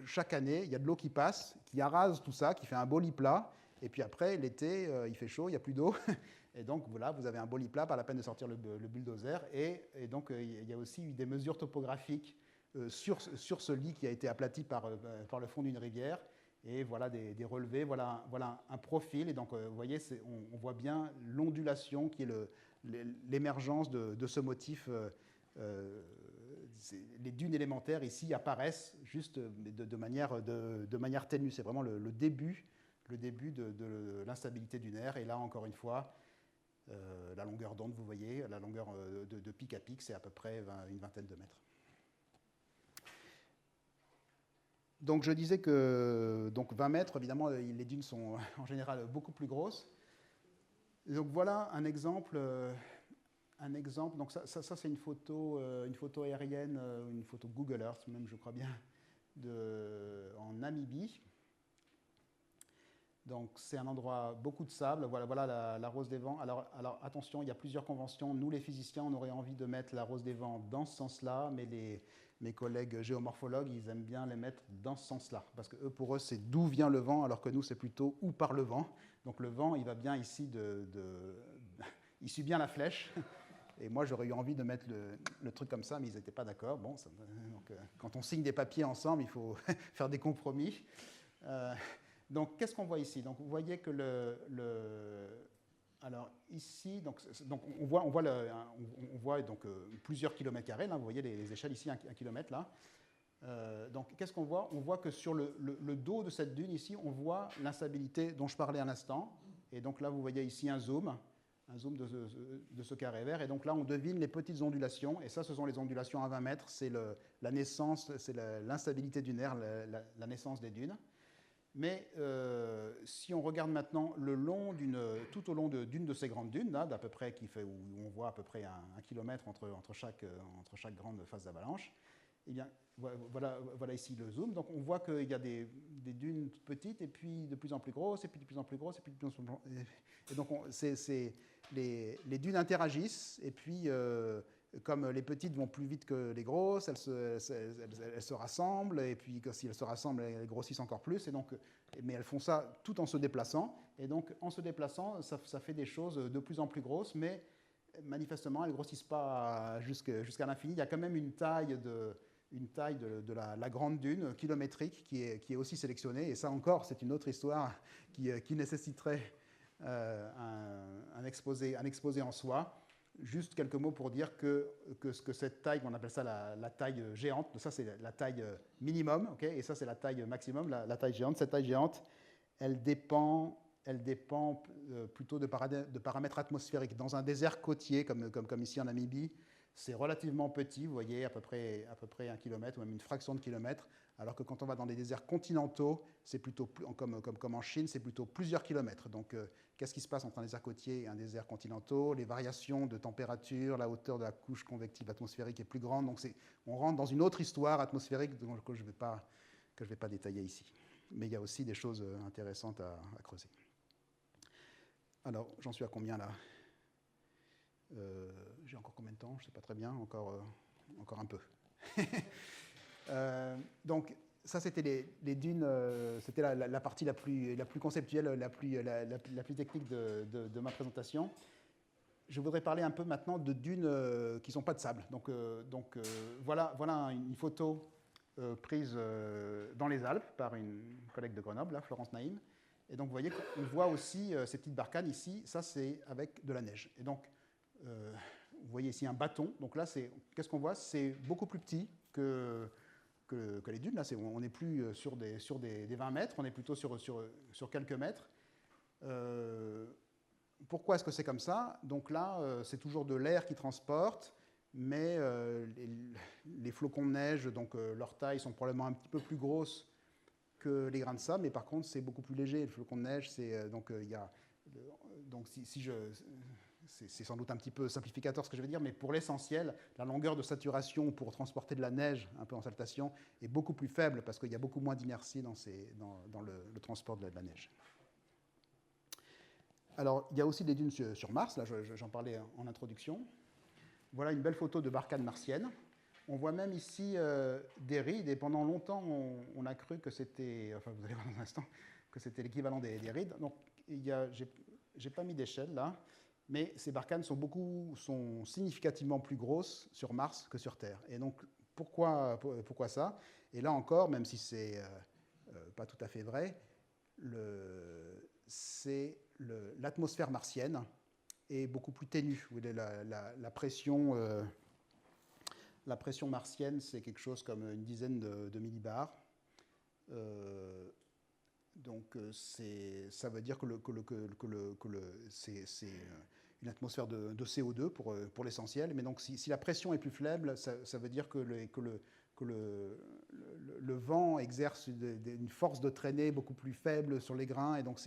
chaque année, il y a de l'eau qui passe, qui arrase tout ça, qui fait un beau lit plat. Et puis après, l'été, il fait chaud, il n'y a plus d'eau. Et donc voilà, vous avez un beau lit plat, pas la peine de sortir le bulldozer. Et donc il y a aussi eu des mesures topographiques sur ce lit qui a été aplati par le fond d'une rivière. Et voilà des relevés, voilà un profil. Et donc vous voyez, on voit bien l'ondulation qui est l'émergence de ce motif. Les dunes élémentaires ici apparaissent juste de manière ténue. C'est vraiment le début de l'instabilité dunaire. Et là, encore une fois, la longueur d'onde, vous voyez, la longueur de pic à pic, c'est à peu près une vingtaine de mètres. Donc je disais que 20 mètres, évidemment, les dunes sont en général beaucoup plus grosses. Et donc voilà un exemple. Donc ça c'est une photo aérienne, une photo Google Earth, même je crois bien, en Namibie. Donc c'est un endroit beaucoup de sable. Voilà la rose des vents. Alors attention, il y a plusieurs conventions. Nous les physiciens, on aurait envie de mettre la rose des vents dans ce sens-là, mais mes collègues géomorphologues, ils aiment bien les mettre dans ce sens-là, parce que pour eux, c'est d'où vient le vent, alors que nous, c'est plutôt où part le vent. Donc le vent, il va bien ici il suit bien la flèche. Et moi, j'aurais eu envie de mettre le truc comme ça, mais ils n'étaient pas d'accord. Bon, donc, quand on signe des papiers ensemble, il faut faire des compromis. Donc, qu'est-ce qu'on voit ici? Donc, vous voyez que alors ici, donc on voit donc plusieurs kilomètres carrés. Là, vous voyez les échelles ici, 1 kilomètre là. Donc, qu'est-ce qu'on voit? On voit que sur le dos de cette dune ici, on voit l'instabilité dont je parlais à l'instant. Et donc là, vous voyez ici un zoom de ce carré vert. Et donc là, on devine les petites ondulations. Et ça, ce sont les ondulations à 20 mètres. C'est la naissance, c'est l'instabilité dunaire, la naissance des dunes. Mais si on regarde maintenant tout au long d'une de ces grandes dunes, là, d'à peu près où on voit à peu près 1 kilomètre entre chaque grande phase d'avalanche, eh bien, voilà ici le zoom. Donc on voit qu'il y a des dunes petites et puis de plus en plus grosses, et puis de plus en plus grosses, et puis de plus en plus grosses. Et donc les dunes interagissent, et puis comme les petites vont plus vite que les grosses, elles se rassemblent, et puis si elles se rassemblent, elles grossissent encore plus. Mais elles font ça tout en se déplaçant. Et donc en se déplaçant, ça fait des choses de plus en plus grosses, mais manifestement, elles ne grossissent pas jusqu'à l'infini. Il y a quand même une taille de la grande dune kilométrique qui est aussi sélectionnée. Et ça encore, c'est une autre histoire qui nécessiterait un exposé en soi. Juste quelques mots pour dire que cette taille, on appelle ça la taille géante, ça c'est la taille minimum, okay, et ça c'est la taille maximum, la taille géante. Cette taille géante, elle dépend plutôt de paramètres atmosphériques. Dans un désert côtier, comme ici en Namibie, c'est relativement petit, vous voyez, à peu près 1 kilomètre, ou même une fraction de kilomètre, alors que quand on va dans des déserts continentaux, c'est plutôt, comme en Chine, c'est plutôt plusieurs kilomètres. Donc, qu'est-ce qui se passe entre un désert côtier et un désert continental? Les variations de température, la hauteur de la couche convective atmosphérique est plus grande. Donc, on rentre dans une autre histoire atmosphérique que je ne vais pas détailler ici. Mais il y a aussi des choses intéressantes à creuser. Alors, j'en suis à combien là? J'ai encore combien de temps? Je ne sais pas très bien, encore un peu. Donc, ça, c'était les dunes, c'était la partie la plus conceptuelle, la plus technique de ma présentation. Je voudrais parler un peu maintenant de dunes qui ne sont pas de sable. Donc, voilà une photo prise dans les Alpes par une collègue de Grenoble, là, Florence Naïm. Et donc, vous voyez qu'on voit aussi ces petites barcanes ici. Ça, c'est avec de la neige. Et donc, vous voyez ici un bâton. Donc là, qu'est-ce qu'on voit? C'est beaucoup plus petit que les dunes. Là, on n'est plus sur des 20 mètres, on est plutôt sur quelques mètres. Pourquoi est-ce que c'est comme ça? Donc là, c'est toujours de l'air qui transporte, mais les flocons de neige, donc leur taille sont probablement un petit peu plus grosses que les grains de sable, mais par contre, c'est beaucoup plus léger. Le flocon de neige, c'est c'est sans doute un petit peu simplificateur ce que je vais dire, mais pour l'essentiel, la longueur de saturation pour transporter de la neige un peu en saltation est beaucoup plus faible parce qu'il y a beaucoup moins d'inertie dans le transport de la neige. Alors, il y a aussi des dunes sur Mars, là j'en parlais en introduction. Voilà une belle photo de barcane martienne. On voit même ici des rides, et pendant longtemps on a cru que c'était, enfin vous allez voir dans un instant, que c'était l'équivalent des rides. Donc, j'ai pas mis d'échelle là, mais ces barcanes sont significativement plus grosses sur Mars que sur Terre. Et donc, pourquoi ça? Et là encore, même si c'est pas tout à fait vrai, l'atmosphère martienne est beaucoup plus ténue. La pression martienne, c'est quelque chose comme une dizaine de millibars. Donc, ça veut dire que c'est une atmosphère de CO2 pour l'essentiel. Mais donc, si la pression est plus faible, ça veut dire que le vent exerce une force de traînée beaucoup plus faible sur les grains, et donc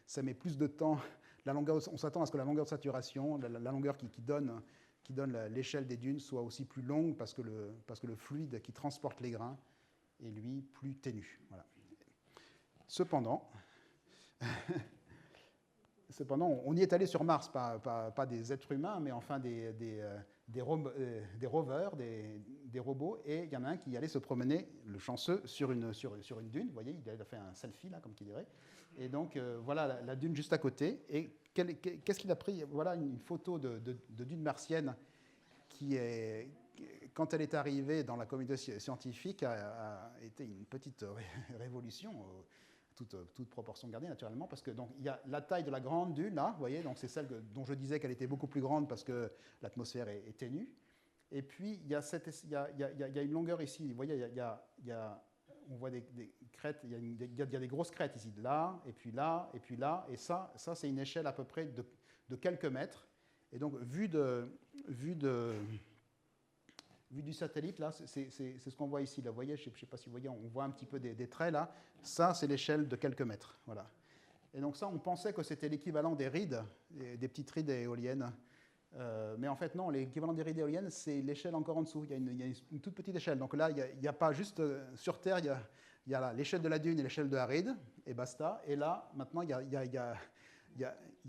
ça met plus de temps. On s'attend à ce que la longueur de saturation, la longueur qui donne l'échelle des dunes, soit aussi plus longue parce que le fluide qui transporte les grains est, lui, plus ténu. Voilà. Cependant, on y est allé sur Mars, pas des êtres humains, mais enfin des rovers, des robots, et il y en a un qui allait se promener, le chanceux, sur une dune. Vous voyez, il a fait un selfie, là, comme qui dirait. Et donc, voilà la dune juste à côté. Et qu'est-ce qu'il a pris? Voilà une photo de dune martienne qui est, quand elle est arrivée dans la communauté scientifique, a été une petite révolution, toute proportion gardée naturellement, parce que donc il y a la taille de la grande dune là, vous voyez, donc c'est celle dont je disais qu'elle était beaucoup plus grande parce que l'atmosphère est ténue. Et puis il y a une longueur ici, vous voyez, on voit des crêtes, il y a des grosses crêtes ici, là, et puis là, et puis là, et ça c'est une échelle à peu près de quelques mètres. Et donc vu du satellite, là, c'est ce qu'on voit ici. Là, vous voyez, je ne sais pas si vous voyez, on voit un petit peu des traits là. Ça, c'est l'échelle de quelques mètres. Voilà. Et donc ça, on pensait que c'était l'équivalent des rides, des petites rides éoliennes. Mais en fait, non, l'équivalent des rides éoliennes, c'est l'échelle encore en dessous. Il y a une toute petite échelle. Donc là, il n'y a pas juste sur Terre, il y a l'échelle de la dune et l'échelle de la ride, et basta. Et là, maintenant, il y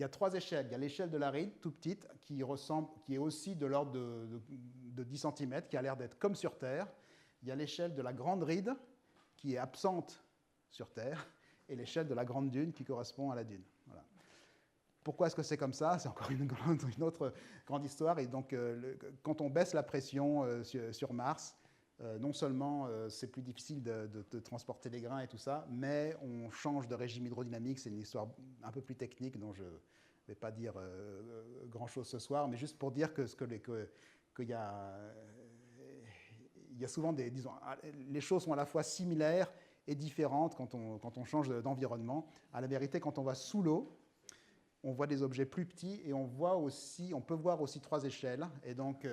a trois échelles. Il y a l'échelle de la ride, tout petite, qui est aussi de l'ordre de 10 cm, qui a l'air d'être comme sur Terre. Il y a l'échelle de la grande ride, qui est absente sur Terre, et l'échelle de la grande dune, qui correspond à la dune. Voilà. Pourquoi est-ce que c'est comme ça? C'est encore une autre grande histoire. Et donc, quand on baisse la pression sur Mars, non seulement c'est plus difficile de transporter les grains et tout ça, mais on change de régime hydrodynamique. C'est une histoire un peu plus technique dont je ne vais pas dire grand-chose ce soir, mais juste pour dire qu'il y a souvent disons, les choses sont à la fois similaires et différentes quand on change d'environnement. À la vérité, quand on va sous l'eau, on voit des objets plus petits et on peut voir aussi trois échelles. Et donc,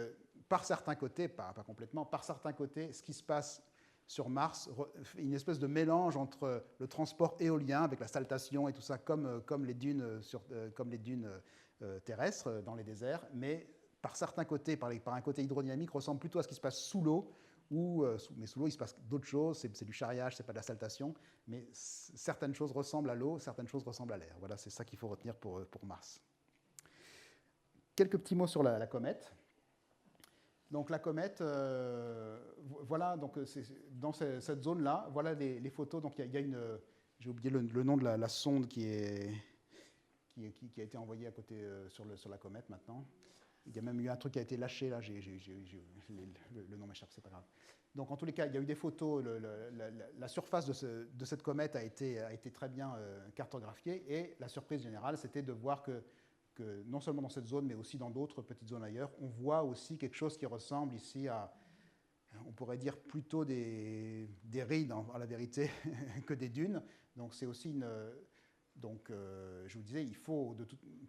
par certains côtés, pas complètement, par certains côtés, ce qui se passe sur Mars, une espèce de mélange entre le transport éolien avec la saltation et tout ça, comme les dunes terrestres dans les déserts, mais par certains côtés, par un côté hydrodynamique, ressemble plutôt à ce qui se passe sous l'eau, mais sous l'eau, il se passe d'autres choses, c'est du charriage, c'est pas de la saltation, mais certaines choses ressemblent à l'eau, certaines choses ressemblent à l'air. Voilà, c'est ça qu'il faut retenir pour Mars. Quelques petits mots sur la comète. Donc la comète, voilà, donc dans cette zone-là, voilà les photos. Donc il y a une, j'ai oublié le nom de la sonde qui a été envoyée à côté sur la comète maintenant. Il y a même eu un truc qui a été lâché là, le nom m'échappe, c'est pas grave. Donc en tous les cas, il y a eu des photos, la surface de cette comète a été très bien cartographiée, et la surprise générale, c'était de voir que non seulement dans cette zone, mais aussi dans d'autres petites zones ailleurs, on voit aussi quelque chose qui ressemble ici à, on pourrait dire plutôt des rides, à la vérité, que des dunes. Donc c'est aussi une... Donc je vous disais, il faut,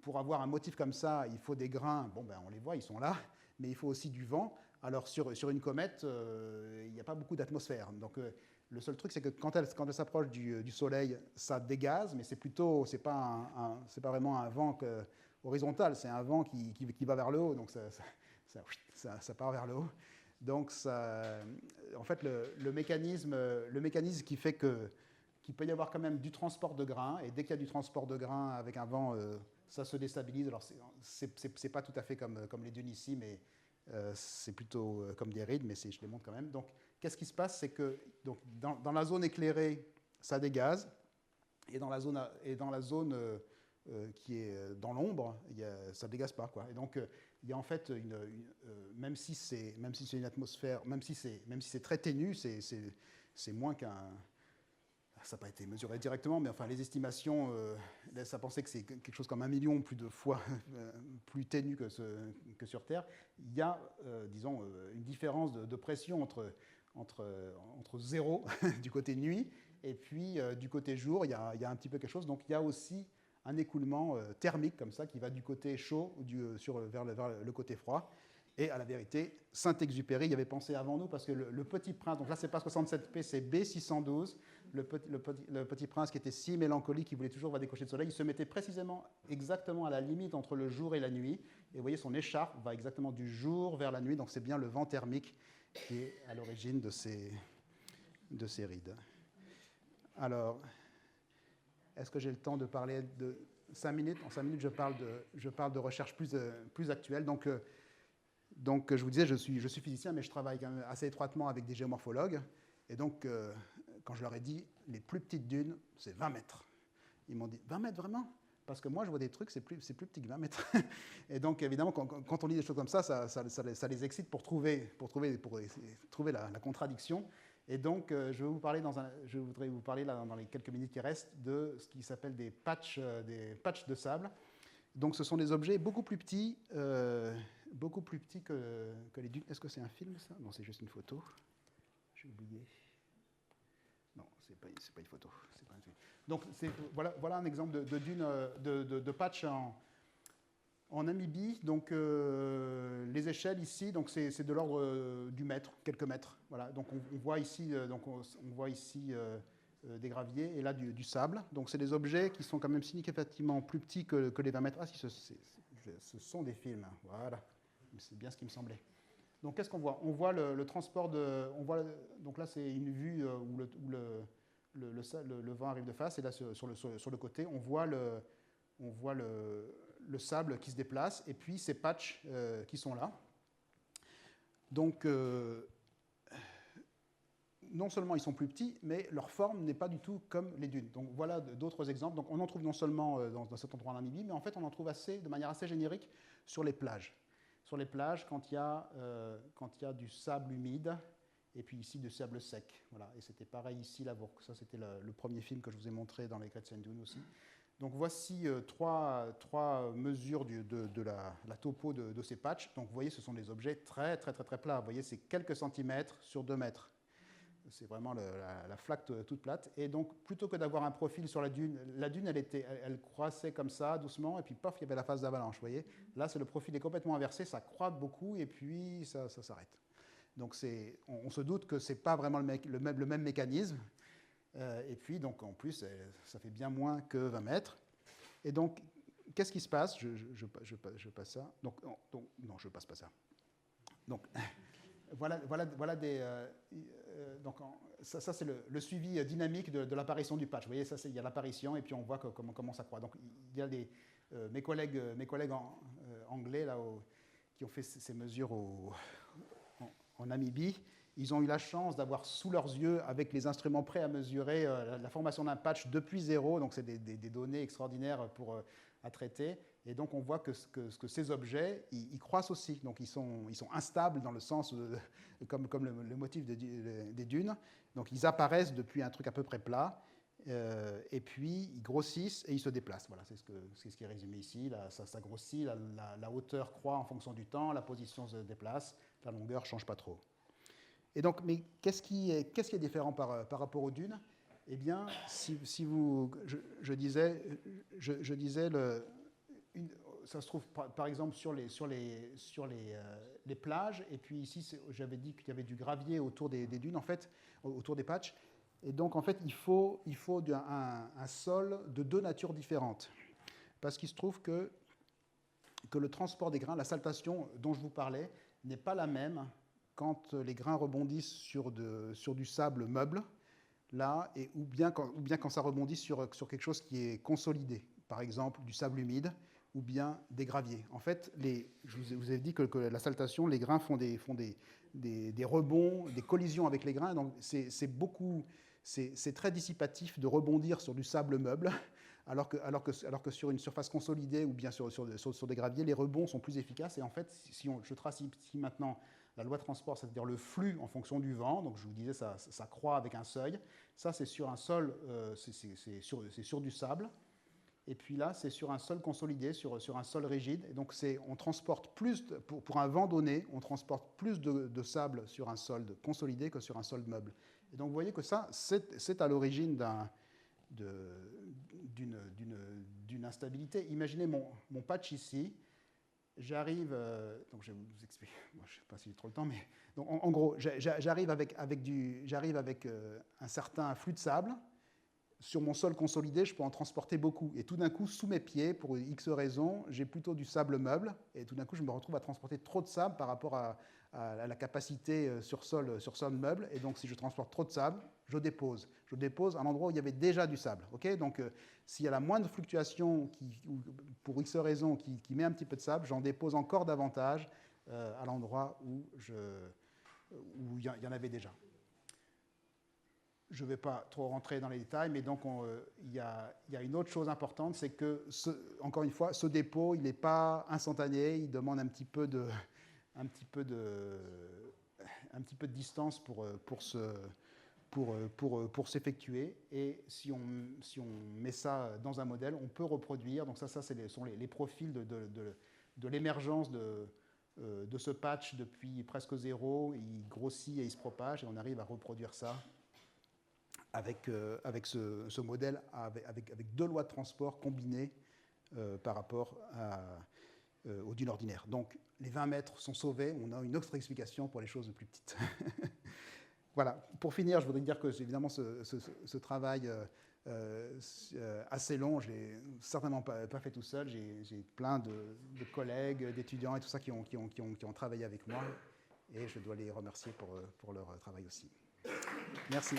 pour avoir un motif comme ça, il faut des grains, bon ben on les voit, ils sont là, mais il faut aussi du vent. Alors sur une comète, il n'y a pas beaucoup d'atmosphère. Donc le seul truc, c'est que quand elle s'approche du Soleil, ça dégaze, mais c'est pas vraiment un vent horizontal, c'est un vent qui va vers le haut, donc ça part vers le haut. Donc en fait, le mécanisme qui fait qu'il peut y avoir quand même du transport de grains, et dès qu'il y a du transport de grains avec un vent, ça se déstabilise. Alors c'est pas tout à fait comme les dunes ici, mais c'est plutôt comme des rides, mais je les montre quand même. Donc qu'est-ce qui se passe, c'est que donc, dans la zone éclairée, ça dégaze, et dans la zone qui est dans l'ombre, ça ne dégaze pas, quoi. Et donc il y a en fait même si c'est une atmosphère, même si c'est très ténu, c'est moins qu'un... Ça n'a pas été mesuré directement, mais enfin les estimations laissent à penser que c'est quelque chose comme 1 million plus de fois plus ténu que sur Terre. Il y a, disons, une différence de pression entre zéro du côté nuit, et puis du côté jour, il y a un petit peu quelque chose. Donc il y a aussi un écoulement thermique comme ça qui va du côté chaud vers le côté froid. Et à la vérité, Saint-Exupéry y avait pensé avant nous, parce que le Petit Prince, donc là c'est pas 67P, c'est B612, le petit Prince qui était si mélancolique, qui voulait toujours voir des couchers de soleil, il se mettait précisément exactement à la limite entre le jour et la nuit, et vous voyez son écharpe va exactement du jour vers la nuit, donc c'est bien le vent thermique qui est à l'origine de ces rides. Alors, est-ce que j'ai le temps de parler de 5 minutes? En 5 minutes, je parle de recherche plus actuelle. Donc, je vous disais, je suis physicien, mais je travaille quand même assez étroitement avec des géomorphologues. Et donc, quand je leur ai dit, les plus petites dunes, c'est 20 mètres. Ils m'ont dit, 20 mètres vraiment? Parce que moi, je vois des trucs, c'est plus petit que 20 mètres. Et donc, évidemment, quand on lit des choses comme ça les excite pour trouver la contradiction. Et donc, je voudrais vous parler là, dans les quelques minutes qui restent, de ce qui s'appelle des patchs de sable. Donc, ce sont des objets beaucoup plus petits que les dunes. Est-ce que c'est un film, ça? Non, c'est juste une photo. J'ai oublié. Non, c'est pas une photo. C'est pas un film. Donc, voilà un exemple de dune, de patch en Namibie. Donc, les échelles ici, donc c'est de l'ordre du mètre, quelques mètres. Voilà. Donc, on voit ici, des graviers et là du sable. Donc, c'est des objets qui sont quand même significativement plus petits que les 20 mètres. Ah, si, ce sont des films. Voilà. C'est bien ce qui me semblait. Donc, qu'est-ce qu'on voit? On voit le transport de... donc là, c'est une vue où le vent arrive de face. Et là, sur le côté, on voit le sable qui se déplace. Et puis, ces patchs qui sont là. Donc, non seulement ils sont plus petits, mais leur forme n'est pas du tout comme les dunes. Donc, voilà d'autres exemples. Donc, on en trouve non seulement dans cet endroit en Namibie, mais en fait, on en trouve de manière assez générique sur les plages. Sur les plages, quand il y a du sable humide, et puis ici du sable sec. Voilà. Et c'était pareil ici, là. Ça, c'était le premier film que je vous ai montré dans les Great Sand Dunes aussi. Donc voici trois mesures de la topo de ces patchs. Donc vous voyez, ce sont des objets très, très, très, très plats. Vous voyez, c'est quelques centimètres sur 2 mètres. C'est vraiment la flaque toute plate. Et donc, plutôt que d'avoir un profil sur la dune, elle croissait comme ça, doucement, et puis paf, il y avait la phase d'avalanche, vous voyez. Là, le profil est complètement inversé, ça croît beaucoup, et puis ça s'arrête. Donc, on se doute que ce n'est pas vraiment le même mécanisme. Et puis, donc, en plus, ça fait bien moins que 20 mètres. Et donc, qu'est-ce qui se passe? Je passe ça. Donc, non, je ne passe pas ça. Donc... Voilà des... donc ça c'est le suivi dynamique de l'apparition du patch. Vous voyez, il y a l'apparition et puis on voit comment ça croît. Donc il y a mes collègues anglais là, qui ont fait ces mesures en Namibie, ils ont eu la chance d'avoir sous leurs yeux, avec les instruments prêts à mesurer la formation d'un patch depuis zéro, donc c'est des données extraordinaires à traiter. Et donc on voit que ces objets, ils croissent aussi, donc ils sont instables dans le sens, comme le motif des dunes. Donc ils apparaissent depuis un truc à peu près plat, et puis ils grossissent et ils se déplacent. Voilà, c'est ce qui est résumé ici. Là, ça grossit, la hauteur croît en fonction du temps, la position se déplace, la longueur ne change pas trop. Et donc, mais qu'est-ce qui est différent par rapport aux dunes? Eh bien, je disais, ça se trouve par exemple sur les plages, et puis ici, j'avais dit qu'il y avait du gravier autour des dunes, en fait, autour des patchs. Et donc, en fait, il faut un sol de deux natures différentes. Parce qu'il se trouve que le transport des grains, la saltation dont je vous parlais, n'est pas la même quand les grains rebondissent sur du sable meuble, là, ou bien quand ça rebondit sur quelque chose qui est consolidé, par exemple du sable humide ou bien des graviers. En fait, je vous ai dit que la saltation, les grains font des rebonds, des collisions avec les grains, donc c'est très dissipatif de rebondir sur du sable meuble, alors que sur une surface consolidée ou bien sur des graviers, les rebonds sont plus efficaces. Et en fait, je trace ici maintenant la loi de transport, c'est-à-dire le flux en fonction du vent. Donc je vous disais, ça croît avec un seuil. Ça, c'est sur un sol, c'est sur du sable. Et puis là, c'est sur un sol consolidé, sur un sol rigide. Et donc on transporte plus, pour un vent donné, on transporte plus de sable sur un sol consolidé que sur un sol meuble. Et donc vous voyez que ça, c'est à l'origine d'une instabilité. Imaginez mon patch ici. J'arrive, donc je vais vous expliquer, moi, je ne sais pas si j'ai trop le temps, mais donc, en gros, j'arrive avec un certain flux de sable. Sur mon sol consolidé, je peux en transporter beaucoup. Et tout d'un coup, sous mes pieds, pour X raisons, j'ai plutôt du sable meuble. Et tout d'un coup, je me retrouve à transporter trop de sable par rapport à la capacité sur sol meuble. Et donc, si je transporte trop de sable, je dépose. Je dépose à un endroit où il y avait déjà du sable. Okay, donc, s'il y a la moindre fluctuation, pour X raisons, qui met un petit peu de sable, j'en dépose encore davantage à l'endroit où il y en avait déjà. Je ne vais pas trop rentrer dans les détails, mais donc il y a une autre chose importante, c'est que, encore une fois, ce dépôt, il n'est pas instantané, il demande un petit peu de distance pour s'effectuer. Et si on met ça dans un modèle, on peut reproduire. Donc ça sont les profils de l'émergence de ce patch depuis presque zéro. Il grossit et il se propage, et on arrive à reproduire ça avec ce modèle, avec deux lois de transport combinées par rapport aux dunes ordinaires. Donc, les 20 mètres sont sauvés. On a une autre explication pour les choses plus petites. Voilà. Pour finir, je voudrais dire que, évidemment, ce travail assez long, je ne l'ai certainement pas fait tout seul. J'ai plein de collègues, d'étudiants et tout ça qui ont travaillé avec moi. Et je dois les remercier pour leur travail aussi. Merci.